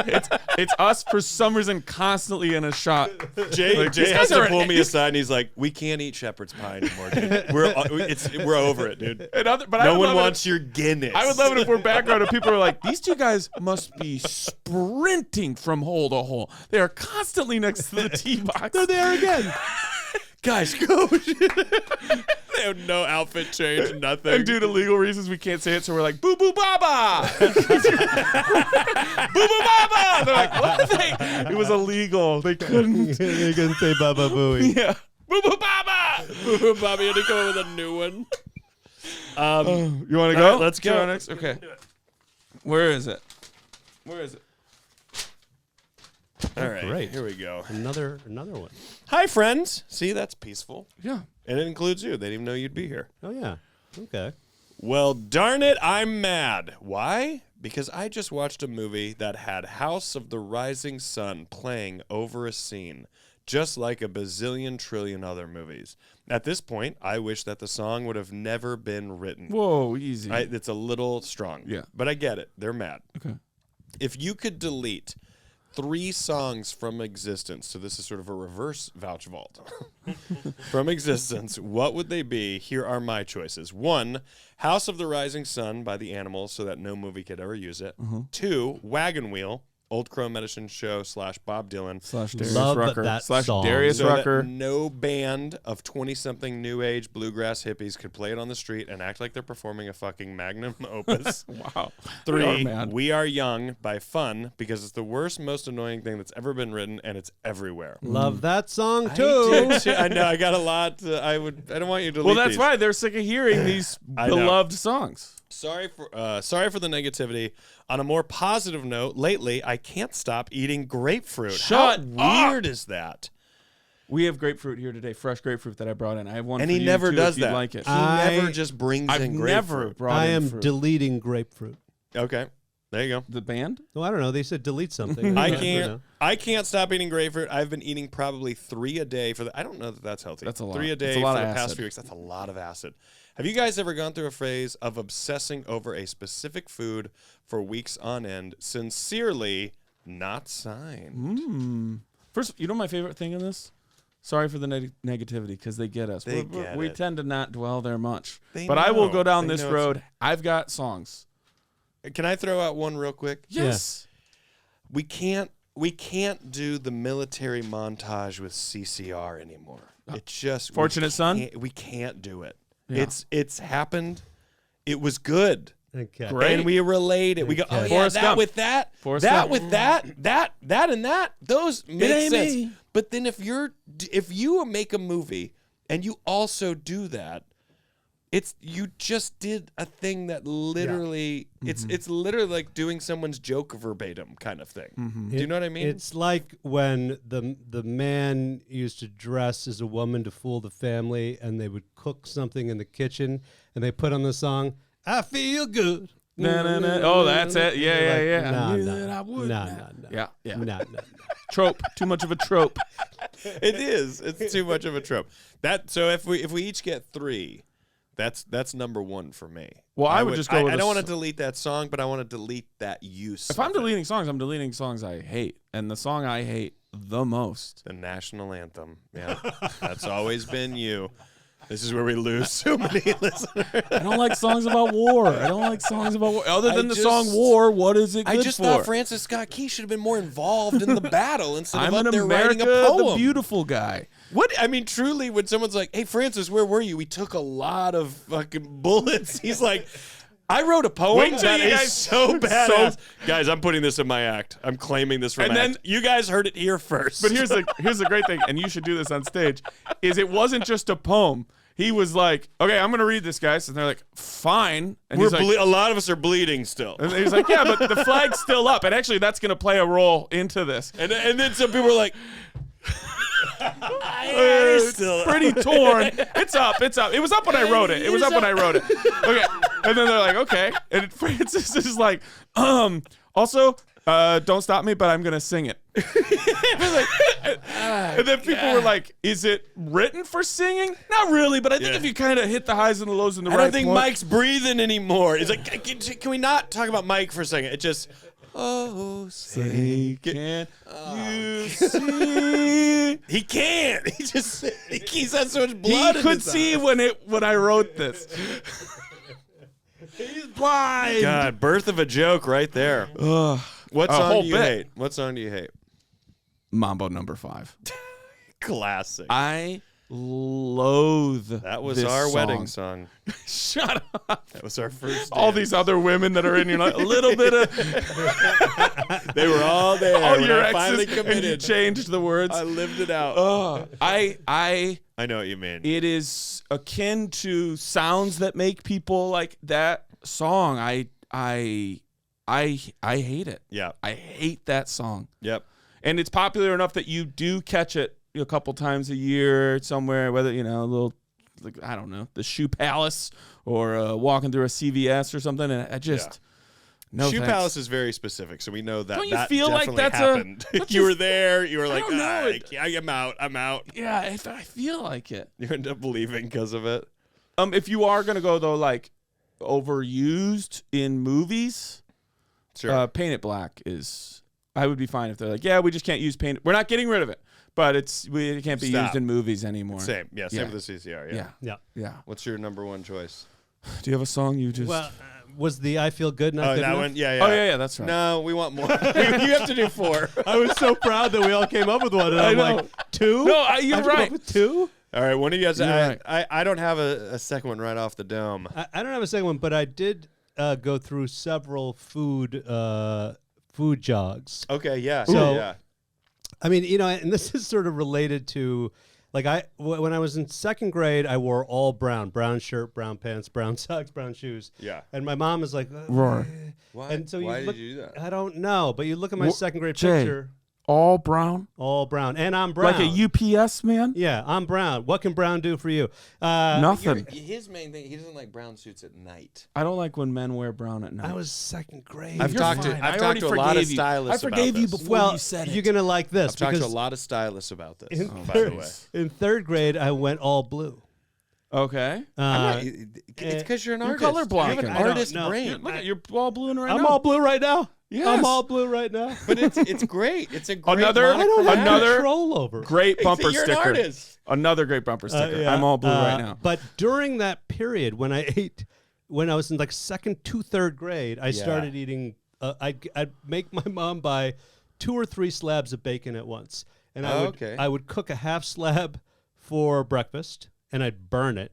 it's us for some reason constantly in a shot. Jay, Like, Jay these has guys to are- pull me aside, and he's like, "We can't eat shepherd's pie anymore, dude. We're over it, dude. But I No would one love it wants your Guinness." I would love it if we're background and people are like, these two guys must be sprinting from hole to hole. They are constantly next to the tee box. They're there again. guys go. They have no outfit change, nothing. And due to legal reasons, we can't say it, so we're like, boo boo baba! Boo boo baba! They're like, what? It was illegal. They couldn't. They can say Baba Booey. Yeah. Boo boo baba! Bobby had to come up with a new one. You want to go? right, let's Should I go. Next? Okay. Where is it? Where is it? All right, great. here we go. Another one. Hi, friends. See, that's peaceful. Yeah. And it includes you. They didn't even know you'd be here. Oh yeah. Okay. Well, darn it, I'm mad. Why? Because I just watched a movie that had House of the Rising Sun playing over a scene, just like a bazillion trillion other movies. At this point, I wish that the song would have never been written. Whoa, easy. It's a little strong. Yeah. But I get it. They're mad. Okay. If you could delete 3 songs from existence, so this is sort of a reverse vouch vault, from existence, what would they be? Here are my choices. 1, House of the Rising Sun by the Animals, so that no movie could ever use it. 2, Wagon Wheel, Old Crow Medicine Show / Bob Dylan / Darius Love Rucker that / song. Darius so that Rucker. no band of 20-something new age bluegrass hippies could play it on the street and act like they're performing a fucking magnum opus. Wow. 3, mad. We Are Young by Fun, because it's the worst, most annoying thing that's ever been written, and it's everywhere. Love that song I too. do too. I know. I got a lot. I don't want you to. Well, that's why they're sick of hearing these I know. beloved songs. Sorry for the negativity. On a more positive note, lately I can't stop eating grapefruit. Shut How weird is that? We have grapefruit here today, fresh grapefruit that I brought in. I have one And for he you never too, does if you'd that. like it. He I- never just brings I've in never grapefruit. brought I in am fruit. deleting grapefruit. Okay, there you go. The band? No, I don't know. They said delete something. I can't stop eating grapefruit. I've been eating probably 3 a day for the. I don't know that that's healthy. That's a lot. 3 a That's day a lot for of the past acid. few weeks. That's a lot of acid. Have you guys ever gone through a phase of obsessing over a specific food for weeks on end? Sincerely, not signed. First, you know my favorite thing in this? Sorry for the negativity, because they get us. They get we it. tend to not dwell there much. They But I will know. go down They this know it's- road. I've got songs. Can I throw out one real quick? Yes. We can't do the military montage with CCR anymore. It's just Fortunate Son? We can't do it. Yeah. It's happened. It was good. Okay. Great. And we relate it. We go, oh Okay. yeah, Forrest that Gump. with that, Forrest that Gump. with that, and that. Those make ain't sense. me. But then if you make a movie and you also do that, you just did a thing that literally it's literally like doing someone's joke verbatim kind of thing. Do you know what I mean? It's like when the man used to dress as a woman to fool the family, and they would cook something in the kitchen, and they put on the song, "I feel good." Na, na, na. Oh, that's it. Yeah, You're yeah, like, yeah. I Nah, knew nah, that I would. nah, Nah. nah, nah. Yeah, yeah. Nah, nah, nah. Trope. Too much of a trope. It is. It's too much of a trope. So if we each get 3, that's number 1 for me. Well, I would just go with I a don't want to s- delete that song, but I want to delete that use. If I'm of it. deleting songs, I'm deleting songs I hate. And the song I hate the most. The national anthem. Yeah, that's always been you. This is where we lose so many listeners. I don't like songs about war. I don't like songs about war. Other than the song just- War, what is it good I just for? thought Francis Scott Key should have been more involved in the battle instead I'm of an up there America writing a poem. the Beautiful guy. What I mean, truly, when someone's like, "Hey, Francis, where were you? We took a lot of fucking bullets." He's like, "I wrote a poem Wait till that you is guys- so badass." Guys, I'm putting this in my act. I'm claiming this from And then- act. You guys heard it here first. But here's the great thing, and you should do this on stage, is it wasn't just a poem. He was like, okay, I'm going to read this, guys. And they're like, fine. And We're he's like, a lot of us are bleeding still. and he's like, yeah, but the flag's still up. And actually, that's going to play a role into this. And then some people are like, It's pretty torn. It's up. It's up. It was up when I wrote it. It was up when I wrote it. Okay. And then they're like, okay. And Francis is like, also, don't stop me, but I'm going to sing it. And then people were like, is it written for singing? Not really, but I think if you kind of hit the highs and the lows in the I right don't think point- Mike's breathing anymore. It's like, can we not talk about Mike for a second? It just, oh, say, Can you see? he can't. He's had so much He blood. in could his see eyes. when I wrote this. He's blind. God, birth of a joke right there. Ugh. What A song whole do you bit. hate? What song do you hate? Mambo number 5. Classic. I loathe That was this our song. wedding song. Shut up. That was our first. All dance. these other women that are in your life, a little bit of They were all there. all when your I finally exes, and you committed. changed the words. I lived it out. I I know what you mean. it is akin to sounds that make people like that song. I hate it. Yeah. I hate that song. Yep. And it's popular enough that you do catch it a couple times a year somewhere, whether, a little, like, I don't know, the Shoe Palace or walking through a CVS or something, and I just no Shoe thanks. Palace is very specific, so we know that. Don't you that feel like definitely that's happened. that's You a- were there. You were like, don't know. I'm out. I'm out. Yeah, I feel like it. You end up leaving because of it. If you are gonna go though, like overused in movies, Sure. Paint It Black is. I would be fine if they're like, yeah, we just can't use paint. We're not getting rid of it, but it can't be Stop. used in movies anymore. Same. Yeah. Same Yeah. with the CCR. Yeah. Yeah. Yeah. What's your number one choice? Do you have a song you just? Well, was the I Feel Good not Oh, good that enough? one. Yeah. Yeah. oh yeah, that's right. No, we want more. You have to do 4. I was so proud that we all came up with one. And I I'm know. like, 2? No, you're I've come right. up with 2? All right. One of you guys. You're right. I don't have a second one right off the dome. I don't have a second one, but I did go through several food jogs. Okay. Yeah. So- yeah. I mean, and this is sort of related to, like, when I was in second grade, I wore all brown shirt, brown pants, brown socks, brown shoes. Yeah. And my mom was like, Rory. Why? And so you Why look- did you do that? I don't know, but you look at my second grade Jay. picture, All brown, all brown, and I'm brown. like a UPS man. Yeah, I'm brown. What can brown do for you? Nothing. His main thing, he doesn't like brown suits at night. I don't like when men wear brown at night. I was second grade. I've You're talked fine. to I I've already talked to a lot of forgave you. stylists I forgave about you this. before well, you said it. you're gonna like this I've talked to a because lot of stylists about this. in, By the third, way, in third grade I went all blue. Okay. it's because you're an you're artist. colorblind. You have an I don't artist know. brain. Look at you're all blue right I'm now. all blue right now. Yes. I'm all blue right now. But it's great. It's a great Another- I don't have Another- control over. Great bumper You're sticker. an artist. Another great bumper sticker. Yeah. I'm all blue right now. But during that period when I was in like second to third grade, I started eating. I'd make my mom buy 2 or 3 slabs of bacon at once, and I would cook a half slab for breakfast, and I'd burn it.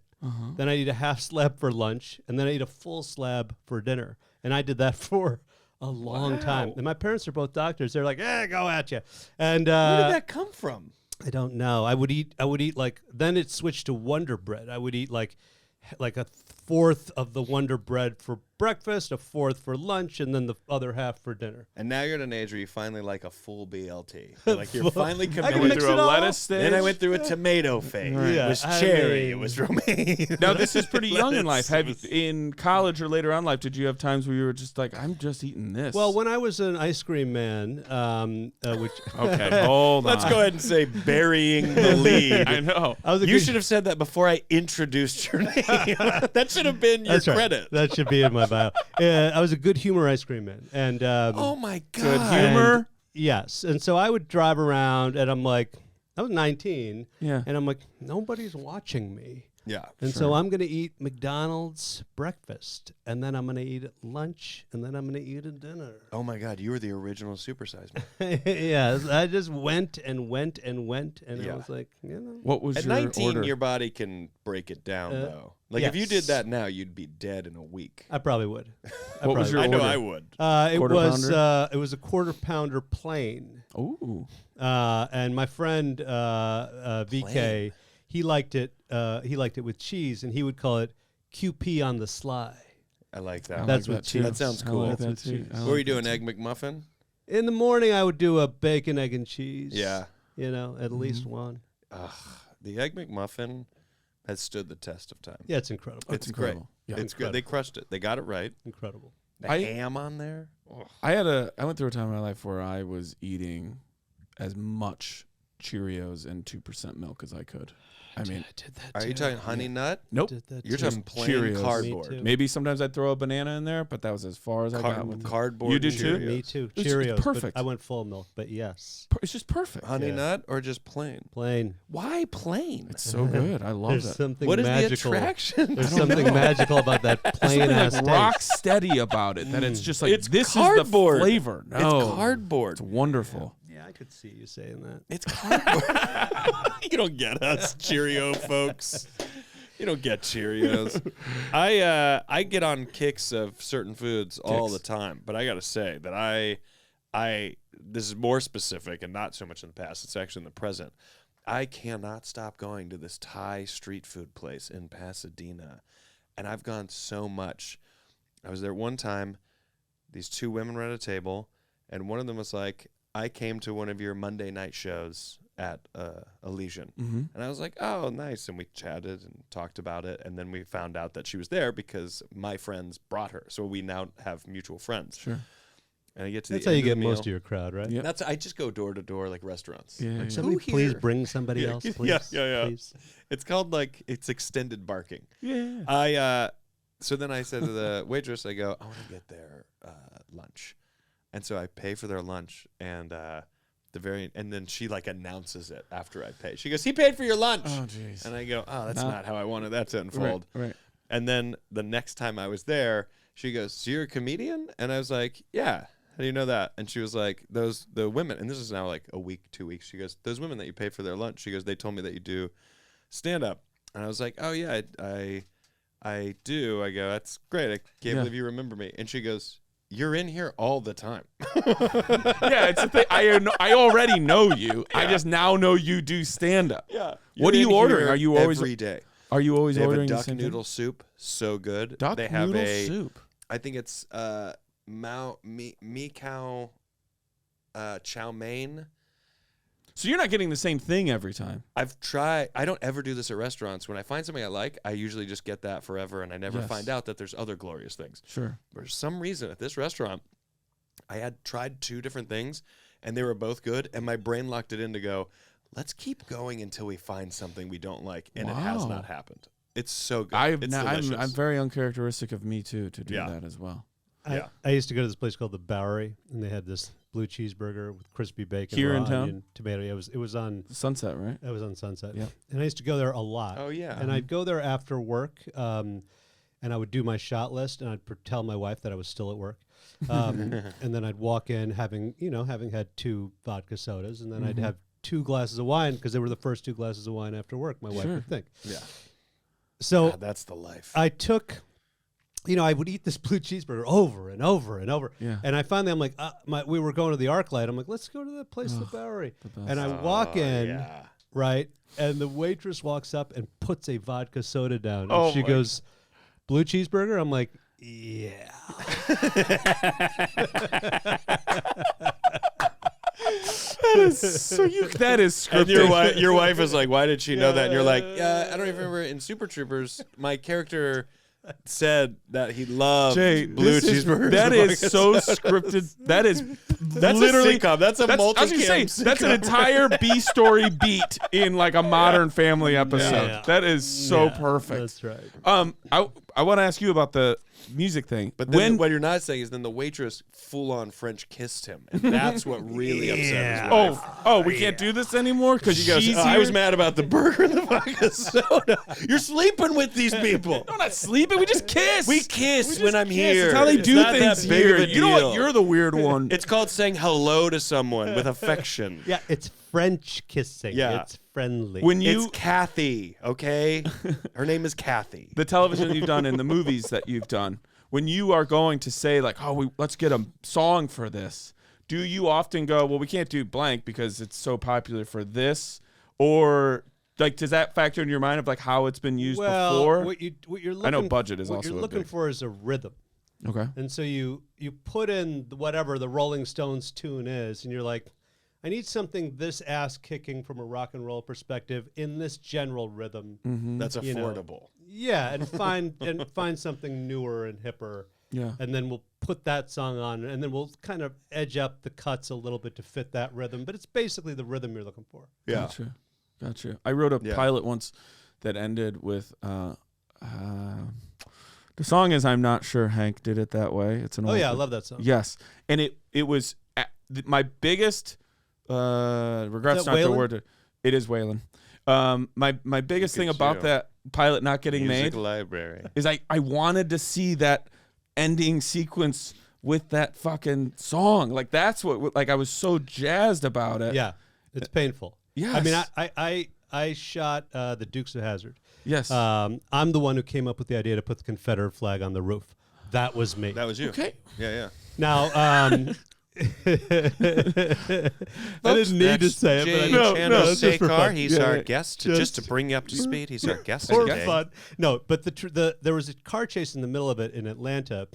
Then I'd eat a half slab for lunch, and then I'd eat a full slab for dinner. And I did that for a long time. And my parents are both doctors. They're like, go at you. And Where did that come from? I don't know. I would eat like, then it switched to Wonder Bread. I would eat like a fourth of the Wonder Bread for breakfast, a fourth for lunch, and then the other half for dinner. And now you're at an age where you finally like a full BLT. Like you're finally I committed. can went mix through it a all. lettuce stage. Then I went through a tomato phase. Yeah, It was I cherry. mean- It was romaine. Now this is pretty young in life. Lettuce. In college or later on in life, did you have times where you were just like, I'm just eating this? Well, when I was an ice cream man, which okay, hold on. Let's go ahead and say burying the lead. I know. I was a You good- should have said that before I introduced your name. That should have been your That's right. credit. That should be in my bio. I was a good humor ice cream man, and Oh my god. Good humor. and- yes, and so I would drive around, and I'm like, I was 19, Yeah. and I'm like, nobody's watching me. Yeah. And so I'm going to eat McDonald's breakfast, and then I'm going to eat at lunch, and then I'm going to eat at dinner. Oh my god, you were the original supersize man. Yeah, I just went and went and went, and Yeah. I was like, What was At your 19, order? your body can break it down though. Like if you yes. did that now, you'd be dead in a week. I probably would. What was your I know order? I would. It Quarter pounder? it was a quarter pounder plain. Ooh. And my friend VK, he liked it. He liked it with cheese, and he would call it QP on the sly. I like that. I That's like what that too. That sounds I cool. like That's that what too. cheese. I What like were you that doing? too. Egg McMuffin? In the morning, I would do a bacon, egg, and cheese. Yeah. At least one. The Egg McMuffin has stood the test of time. Yeah, it's incredible. It's incredible. great. Yeah. It's good. They crushed it. They got it right. Incredible. The I- ham on there. Oh. I went through a time in my life where I was eating as much Cheerios and 2% milk as I could. I mean, I did that Are you too. talking honey nut? nope. Did that You're too. talking plain Cheerios. Me cardboard. too. Maybe sometimes I'd throw a banana in there, but that was as far as I got with it. Cardboard. You did too? Cheerios. Me too. It's Cheerios. but perfect. I went full milk, but yes, It's just perfect. Honey Yeah. nut or just plain? plain. Why plain? It's so good. I love There's that. something What is magical. the attraction? There's I don't something know. magical about that plain Something ass like taste. rock steady about it. That it's just like It's this cardboard. is the flavor. No, It's cardboard. It's wonderful. Yeah, I could see you saying that. It's cardboard. You don't get us, Cheerio folks. You don't get Cheerios. I get on kicks of certain foods all the Kicks. time, but I gotta say that I this is more specific and not so much in the past. It's actually in the present. I cannot stop going to this Thai street food place in Pasadena, and I've gone so much. I was there one time. These two women were at a table, and one of them was like, I came to one of your Monday night shows at Elysian. Mm-hmm. And I was like, oh, nice. And we chatted and talked about it. And then we found out that she was there because my friends brought her. So we now have mutual friends. Sure. And I get to That's the how end you of get the meal. most of your crowd, right? Yep. I just go door to door like restaurants. Yeah, Like, yeah. Somebody who please here? bring somebody Yeah, else, yeah, please. yeah. Please. It's called like, it's extended barking. Yeah. So then I said to the waitress, I go, I want to get their lunch. And so I pay for their lunch, and and then she like announces it after I pay. She goes, he paid for your lunch. Oh, jeez. And I go, oh, that's No. not how I wanted that to unfold. Right. And then the next time I was there, she goes, so you're a comedian? And I was like, yeah. How do you know that? And she was like, the women, and this is now like a week, 2 weeks. She goes, those women that you pay for their lunch. She goes, they told me that you do stand-up. And I was like, oh, yeah, I do. I go, that's great. I can't believe you remember me. And she goes, you're in here all the time. Yeah, it's the thing. I already know you. I just now know you do stand-up. Yeah. What are you ordering? Here Are you always every day? Are you always They have a ordering the duck same noodle soup, so good. Duck they have noodle a, soup. I think it's mi cow chow mein. So you're not getting the same thing every time. I've tried. I don't ever do this at restaurants. When I find something I like, I usually just get that forever, and I never Yes. find out that there's other glorious things. Sure. For some reason, at this restaurant, I had tried 2 different things, and they were both good, and my brain locked it in to go, let's keep going until we find something we don't like, and it has Wow. not happened. It's so good. I'm It's delicious. very uncharacteristic of me too to do Yeah. that as well. Yeah. I used to go to this place called the Bowery, and they had this blue cheeseburger with crispy bacon, Here raw in town? onion, tomato. Yeah, it was on Sunset, right? Sunset. Yep. And I used to go there a lot. Oh, yeah. And I'd go there after work, and I would do my shot list, and I'd tell my wife that I was still at work. And then I'd walk in having had 2 vodka sodas, and then I'd have 2 glasses of wine because they were the first 2 glasses of wine after work. My wife Sure. would think. Yeah. So God, that's the life. I took, I would eat this blue cheeseburger over and over and over. Yeah. And I finally, I'm like, we were going to the ArcLight. I'm like, let's go to that place, the Bowery. And I walk in, yeah. right, and the waitress walks up and puts a vodka soda down. And Oh she my goes, blue cheeseburger? I'm like, yeah. That is And scripted. your wife is like, why did she know that? And you're like, yeah, I don't even remember. In Super Troopers, my character said that he loved Jay, blue this is- cheeseburgers. that and is vodka so soda. scripted. That is That's literally a sitcom. That's a I was multi-cam gonna say, that's an sitcom. entire B story beat in like a Modern Family episode. Yeah. That is so Yeah, perfect. That's right. I want to ask you about the music thing. But then what you're not saying is then the waitress full-on French kissed him. And that's what really upset his wife. we can't do this anymore because She goes, she's "Oh, here. I was mad about the burger and the vodka soda. You're sleeping with these people. No, not sleeping. We just kiss. We kiss when I'm kiss. here. That's how they It's do not things that big here. of a You know what? deal. You're the weird one. It's called saying hello to someone with affection. Yeah, it's French kissing. Yeah. It's friendly. When It's you Kathy, okay? Her name is Kathy. the television you've done and the movies that you've done, when you are going to say like, let's get a song for this, do you often go, well, we can't do blank because it's so popular for this, or like does that factor in your mind of like how it's been used before? what you're looking I know budget is what also you're a looking big- for is a rhythm. Okay. And so you put in whatever the Rolling Stones tune is, and you're like, I need something this ass kicking from a rock and roll perspective in this general rhythm. That's You know. affordable. Yeah, and find something newer and hipper. Yeah. And then we'll put that song on, and then we'll kind of edge up the cuts a little bit to fit that rhythm. But it's basically the rhythm you're looking for. Yeah. Gotcha. I wrote a Yeah. pilot once that ended with the song is "I'm Not Sure Hank Did It That Way." It's an Oh old yeah, I love that song. Yes, and it was my biggest regrets Is that not the Waylon? word. It is Waylon. My biggest Look thing at about you. that pilot not getting Music made library. is I wanted to see that ending sequence with that fucking song. Like that's what like I was so jazzed about it. Yeah, it's painful. Yes. I mean, I shot the Dukes of Hazzard. Yes. I'm the one who came up with the idea to put the Confederate flag on the roof. That was me. That was you. Okay. Yeah. Now, I didn't need to say it, but I Jay know. No, it's just for Chandrasekhar, fun. he's Yeah, our yeah. guest. Just Just to bring you up to speed, he's our guest For today. fun. No, but there was a car chase in the middle of it in Atlanta,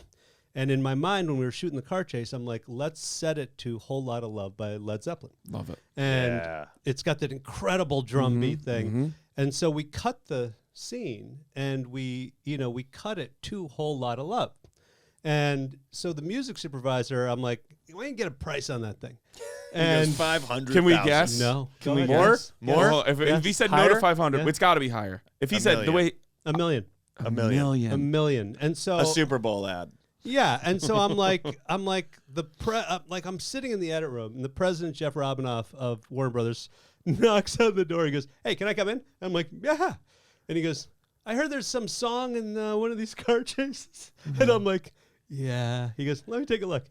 And in my mind, when we were shooting the car chase, I'm like, let's set it to Whole Lotta Love by Led Zeppelin. Love it. And it's got that incredible drum beat thing. And so we cut the scene and we cut it to Whole Lotta Love. And so the music supervisor, I'm like, we ain't get a price on that thing. And 500. Can we guess? no. Can we More? guess? More? Well, if he said no Higher? to 500, Yeah. it's got to be higher. If he A said the million. way $1 million. A million. $1 million. And so A Super Bowl ad. yeah, and so I'm like I'm sitting in the edit room, and the president Jeff Robinoff of Warner Brothers knocks on the door. He goes, "Hey, can I come in?" I'm like, "Yeah," and he goes, "I heard there's some song in one of these car chases," and I'm like, "Yeah." He goes, "Let me take a look,"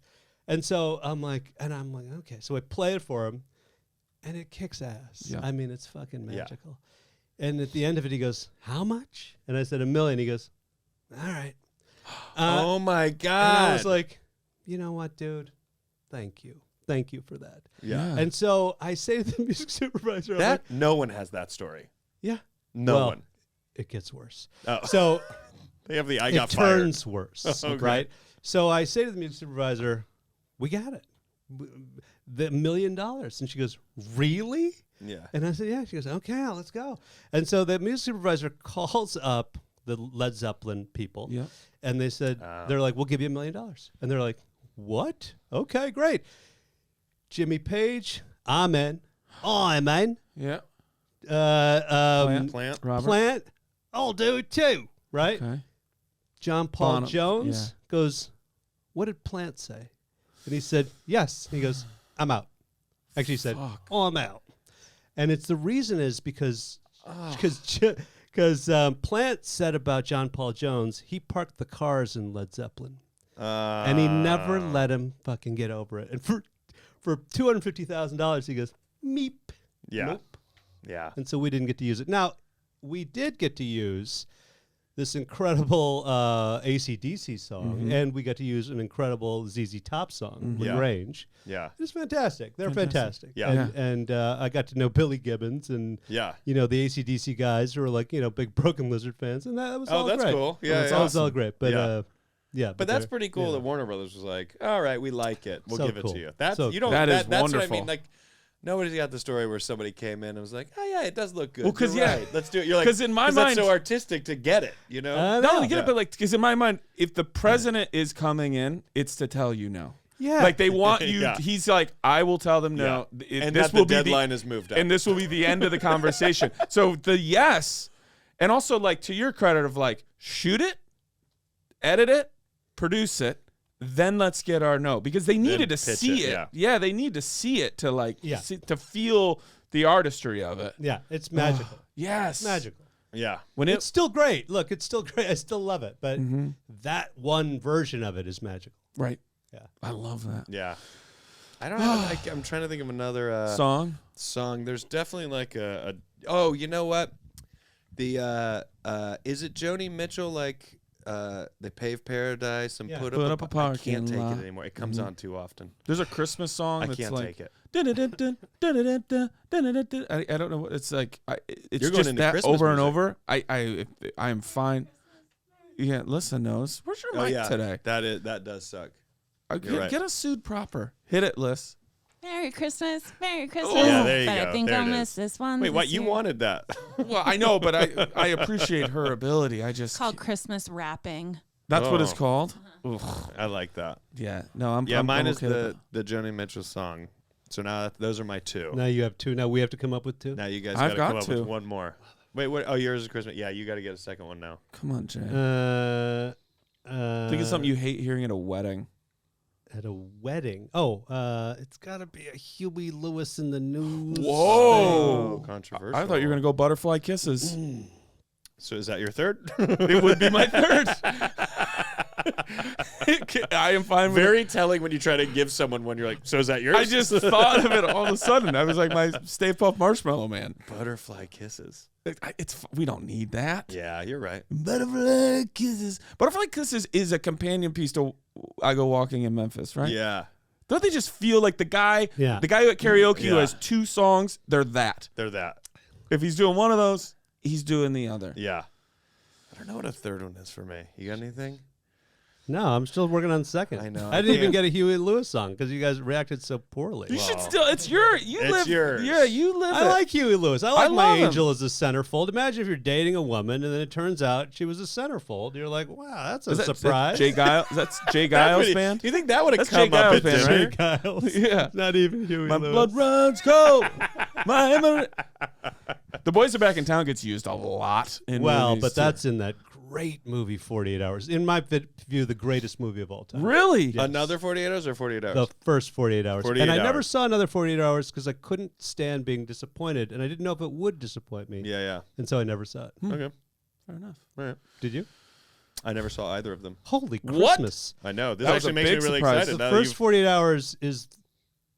and so I'm like, "Okay." So I play it for him, and it kicks ass. Yeah. I mean, it's fucking magical. And at the end of it, he goes, "How much?" And I said, $1 million. He goes, "All right." Oh my And God. I was like, you know what, dude? Thank you. Thank you for that. yeah. And so I say to the music supervisor, I'm That like, no one has that story. yeah. No Well, one. It gets worse. Oh. So They have the I it got fired. turns worse, Okay. right? So I say to the music supervisor, we got it. The $1 million. And she goes, really? Yeah. And I said, yeah. She goes, okay, let's go. And so the music supervisor calls up the Led Zeppelin people. Yeah. And they said, they're like, we'll give you $1 million. And they're like, what? Okay, great. Jimmy Page, amen. Amen. Yeah. Plant. Robert. Plant, I'll do it too. Right? Okay. John Paul Bonham, Jones goes, what did Plant say? And he said, yes. And he goes, I'm out. Actually, he said, Fuck. oh, I'm out. And it's the reason is because Plant said about John Paul Jones, he parked the cars in Led Zeppelin. And he never let him fucking get over it. And for $250,000, he goes, meep. Yeah. Nope. Yeah. And so we didn't get to use it. Now, we did get to use this incredible AC/DC song, and we got to use an incredible ZZ Top song with Yeah. Range. Yeah. It's fantastic. They're fantastic. Yeah. And I got to know Billy Gibbons and Yeah. the AC/DC guys who are like big Broken Lizard fans, and that was all that's great. cool. Yeah, That yeah. was all great. But Yeah. But that's they're- pretty cool that Warner Brothers was like, all right, we like it. We'll So give it cool. to you. That's So you don't cool. That is that's what I wonderful. mean. Like nobody's got the story where somebody came in and was like, oh yeah, it does look good. Well, 'cause, You're yeah. right. Let's do it. You're like, 'Cause in my that's mind- so artistic to get it, you know? I Not know. only get Yeah. it, but because in my mind, if the president is coming in, it's to tell you no. Yeah. Like they want you. Yeah. He's like, I will tell them no. And This that will the be deadline is moved up. and this will be the end of the conversation. So the yes, and also like to your credit of like shoot it, edit it, produce it, then let's get our no because they needed to pitch see it, it. yeah. They need to see it to like Yeah. to feel the artistry of it. Yeah, it's magical. Yes, Magical. yeah. When It's still great. Look, it's still great. I still love it. But that one version of it is magical. right. Yeah. I love that Yeah. I don't know. I'm trying to think of another song. There's definitely like oh, you know what? The is it Joni Mitchell like they pave paradise and Yeah. put Put up up a I can't parking take lot. it anymore. It comes on too often. There's a Christmas song I that's can't like take it. I don't know what it's like. It's You're going just into that Christmas over and music. over. I am fine. Yeah, listen, Nose. Where's your Oh mic yeah, today? that does suck. Get, right. get us sued proper. Hit it, Liz. Merry Christmas, Merry Christmas. Yeah, there you but go. I think There I'll it miss is. this one. Wait, what? this You year. wanted that? Well, I know, but I appreciate her ability. I just It's called Christmas rapping. that's what it's Oh. called. I like that. Yeah, no, I'm Yeah, I'm, mine I'm is okay with the Joni Mitchell song. So now those are my two. Now you have two. Now we have to come up with two. Now you guys I've got to come got up with two. one more. Wait, what? Oh, yours is Christmas. Yeah, you got to get a second one now. it. Come on, Jay. Think of something you hate hearing at a wedding. At a wedding. Oh, it's got to be a Huey Lewis in the news. Whoa. Oh, controversial. I thought you were gonna go butterfly kisses. So is that your third? It would be my third. I am fine with Very telling when you try to give someone one. You're like, so is that yours? I just thought of it all of a sudden. I was like my Stay Puft Marshmallow Man. butterfly kisses. We don't need that. Yeah, you're right. Butterfly Kisses. Butterfly Kisses is a companion piece to I Go Walking in Memphis, right? Yeah, Don't they just feel like the guy Yeah. at karaoke who Yeah. has two songs, they're that. they're that. If he's doing one of those, he's doing the other. Yeah. I don't know what a third one is for me. You got anything? No, I'm still working on the second. I know. I didn't even get a Huey Lewis song because you guys reacted so poorly. You should still. It's your. You It's live. yours. Yeah, you live. I it. like Huey Lewis. I like my love him. angel as a centerfold. Imagine if you're dating a woman and then it turns out she was a centerfold. You're like, wow, that's a surprise. Jay Giles. That's Jay Giles' band. You think that would have That's Jay come up Giles' at band, dinner? right? Jay Giles. Yeah. Not even Huey My Lewis. blood runs cold. The Boys Are Back in Town gets used a lot in Well, movies, but too. that's in that great movie, 48 Hours. In my view, the greatest movie of all time. Really. Yes. Another 48 hours or 48 hours? The first 48 Hours. 48 and I never hours. saw another 48 Hours because I couldn't stand being disappointed, and I didn't know if it would disappoint me. Yeah. And so I never saw it. Okay. Fair enough. All right. Did you? I never saw either of them. Holy What? Christmas. I know. This That was actually a makes me big really surprise. excited. The now that first you've- 48 Hours is,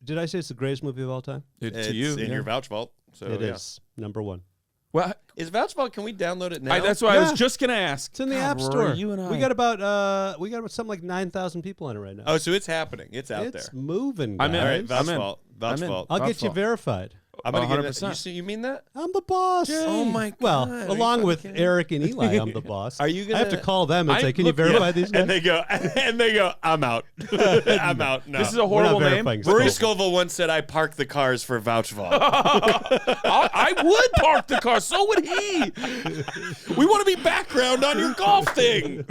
did I say it's the greatest movie of all time? it's to you. in yeah. your vouch vault. So It yeah. is. Number one. Well, Is vouch vault? Can we download it now? that's what I was Yeah. just gonna ask. It's in the God, App Rory, Store. You and I. We got about something like 9,000 people on it right now. Oh, so it's happening. It's out it's there. moving. I'm in. All guys. right, vouch I'm in. vault. Vouch I'm in. vault. I'll Vouch get you vault. verified. I'm gonna get it. 100%. You mean that? I'm the boss. Oh my god. Well, Are you along with fucking- Eric and Eli, I'm the boss. Are you I have to gonna- call them and I- say, "Can you look, verify yeah. these guys?" And they go, I'm out. I'm out. No. This is a horrible We're not name. verifying Rory Scovel. Scovel once said, I park the cars for vouch vault. I would park the car. So would he. We want to be background on your golf thing.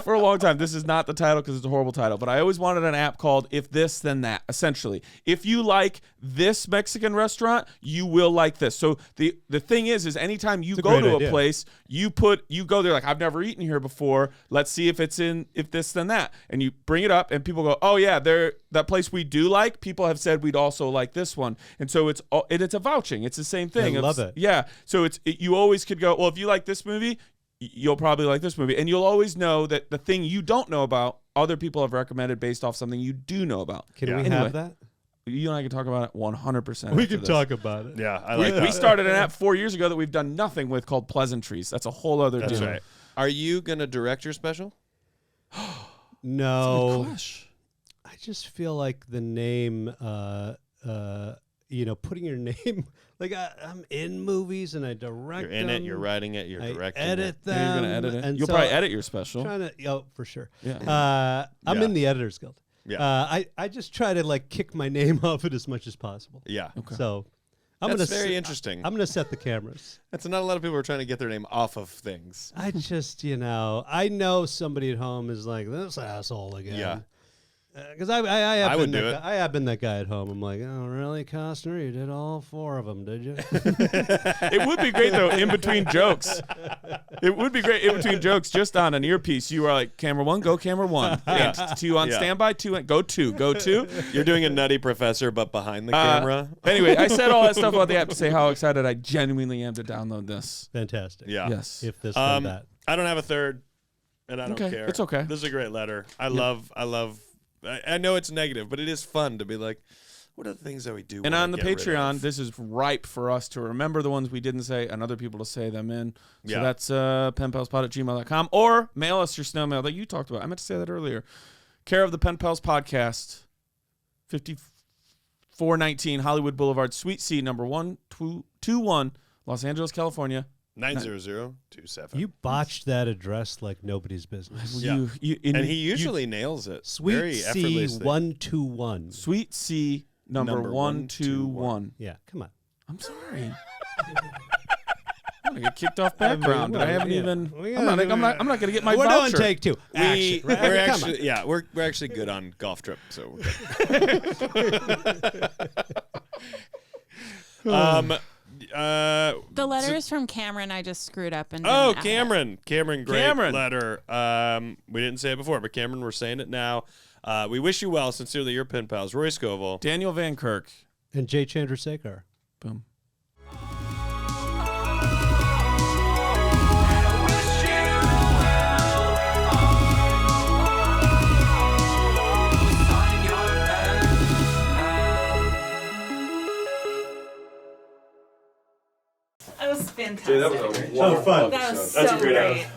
For a long time, this is not the title because it's a horrible title, but I always wanted an app called If This Then That, essentially. If you like this Mexican restaurant, you will like this. So the thing is anytime you go great to idea. a place, you go there like, I've never eaten here before. Let's see if it's in If This Then That. And you bring it up and people go, oh yeah, that place we do like, people have said we'd also like this one. And so it's a vouching. It's the same thing. I love it. Yeah. So you always could go, well, if you like this movie, you'll probably like this movie. And you'll always know that the thing you don't know about, other people have recommended based off something you do know about. Can we Anyway, have that? You and I can talk about it 100%. We after can this. talk about it. Yeah, I like We that. started an app 4 years ago that we've done nothing with called Pleasantries. That's a whole other That's deal. right. Are you going to direct your special? No, Gosh. I just feel like the name, putting your name, like I'm in movies and I direct You're in them. it, you're writing it, you're I directing edit it. them. Yeah, you're going to edit it. and You'll so probably edit your special. Trying to, for sure. Yeah. I'm Yeah. in the Editors Guild. Yeah. I just try to like kick my name off it as much as possible. Yeah. So I'm That's gonna very s- interesting. I'm gonna set the cameras. That's not a lot of people are trying to get their name off of things. I just, I know somebody at home is like, this asshole again. Yeah. Because I have I been would that do it. guy, I have been that guy at home. I'm like, oh, really, Costner? You did all 4 of them, did you? It would be great, though, in between jokes. It would be great in between jokes, just on an earpiece. You are like, camera 1, go camera 1. And 2 on Yeah. standby, 2, go 2, go 2. You're doing a Nutty Professor, but behind the camera. Anyway, I said all that stuff about the app to say how excited I genuinely am to download this. Fantastic. Yeah. Yes. If this, then that. I don't have a third, and I don't Okay, care. it's okay. This is a great letter. I love. I know it's negative, but it is fun to be like, what are the things that we do? And wanna on the get rid Patreon, of? this is ripe for us to remember the ones we didn't say and other people to say them in. So Yeah. that's penpalspod@gmail.com or mail us your snail mail that you talked about. I meant to say that earlier. Care of the Pen Pals Podcast, 5419 Hollywood Boulevard, Suite C, number 121, Los Angeles, California. 90027. You botched that address like nobody's business. Yeah. And he you- usually nails it. Sweet very C effortlessly. 121. 121. Suite C, number Number 121. Yeah, come on. I'm sorry. I'm gonna get kicked off background. well, I haven't yeah. even. We I'm not gonna get my We're voucher. doing take 2. Action. Right? We're Come actually, on. yeah, we're actually good on golf trip. So, we're good. The letter is from Cameron. I just screwed up and. Oh, didn't add it. Cameron, great Cameron. letter. We didn't say it before, but Cameron, we're saying it now. We wish you well. Sincerely, your pen pals, Rory Scovel. Daniel Van Kirk. And Jay Chandrasekhar. Boom. That was fantastic. So fun. That was so great.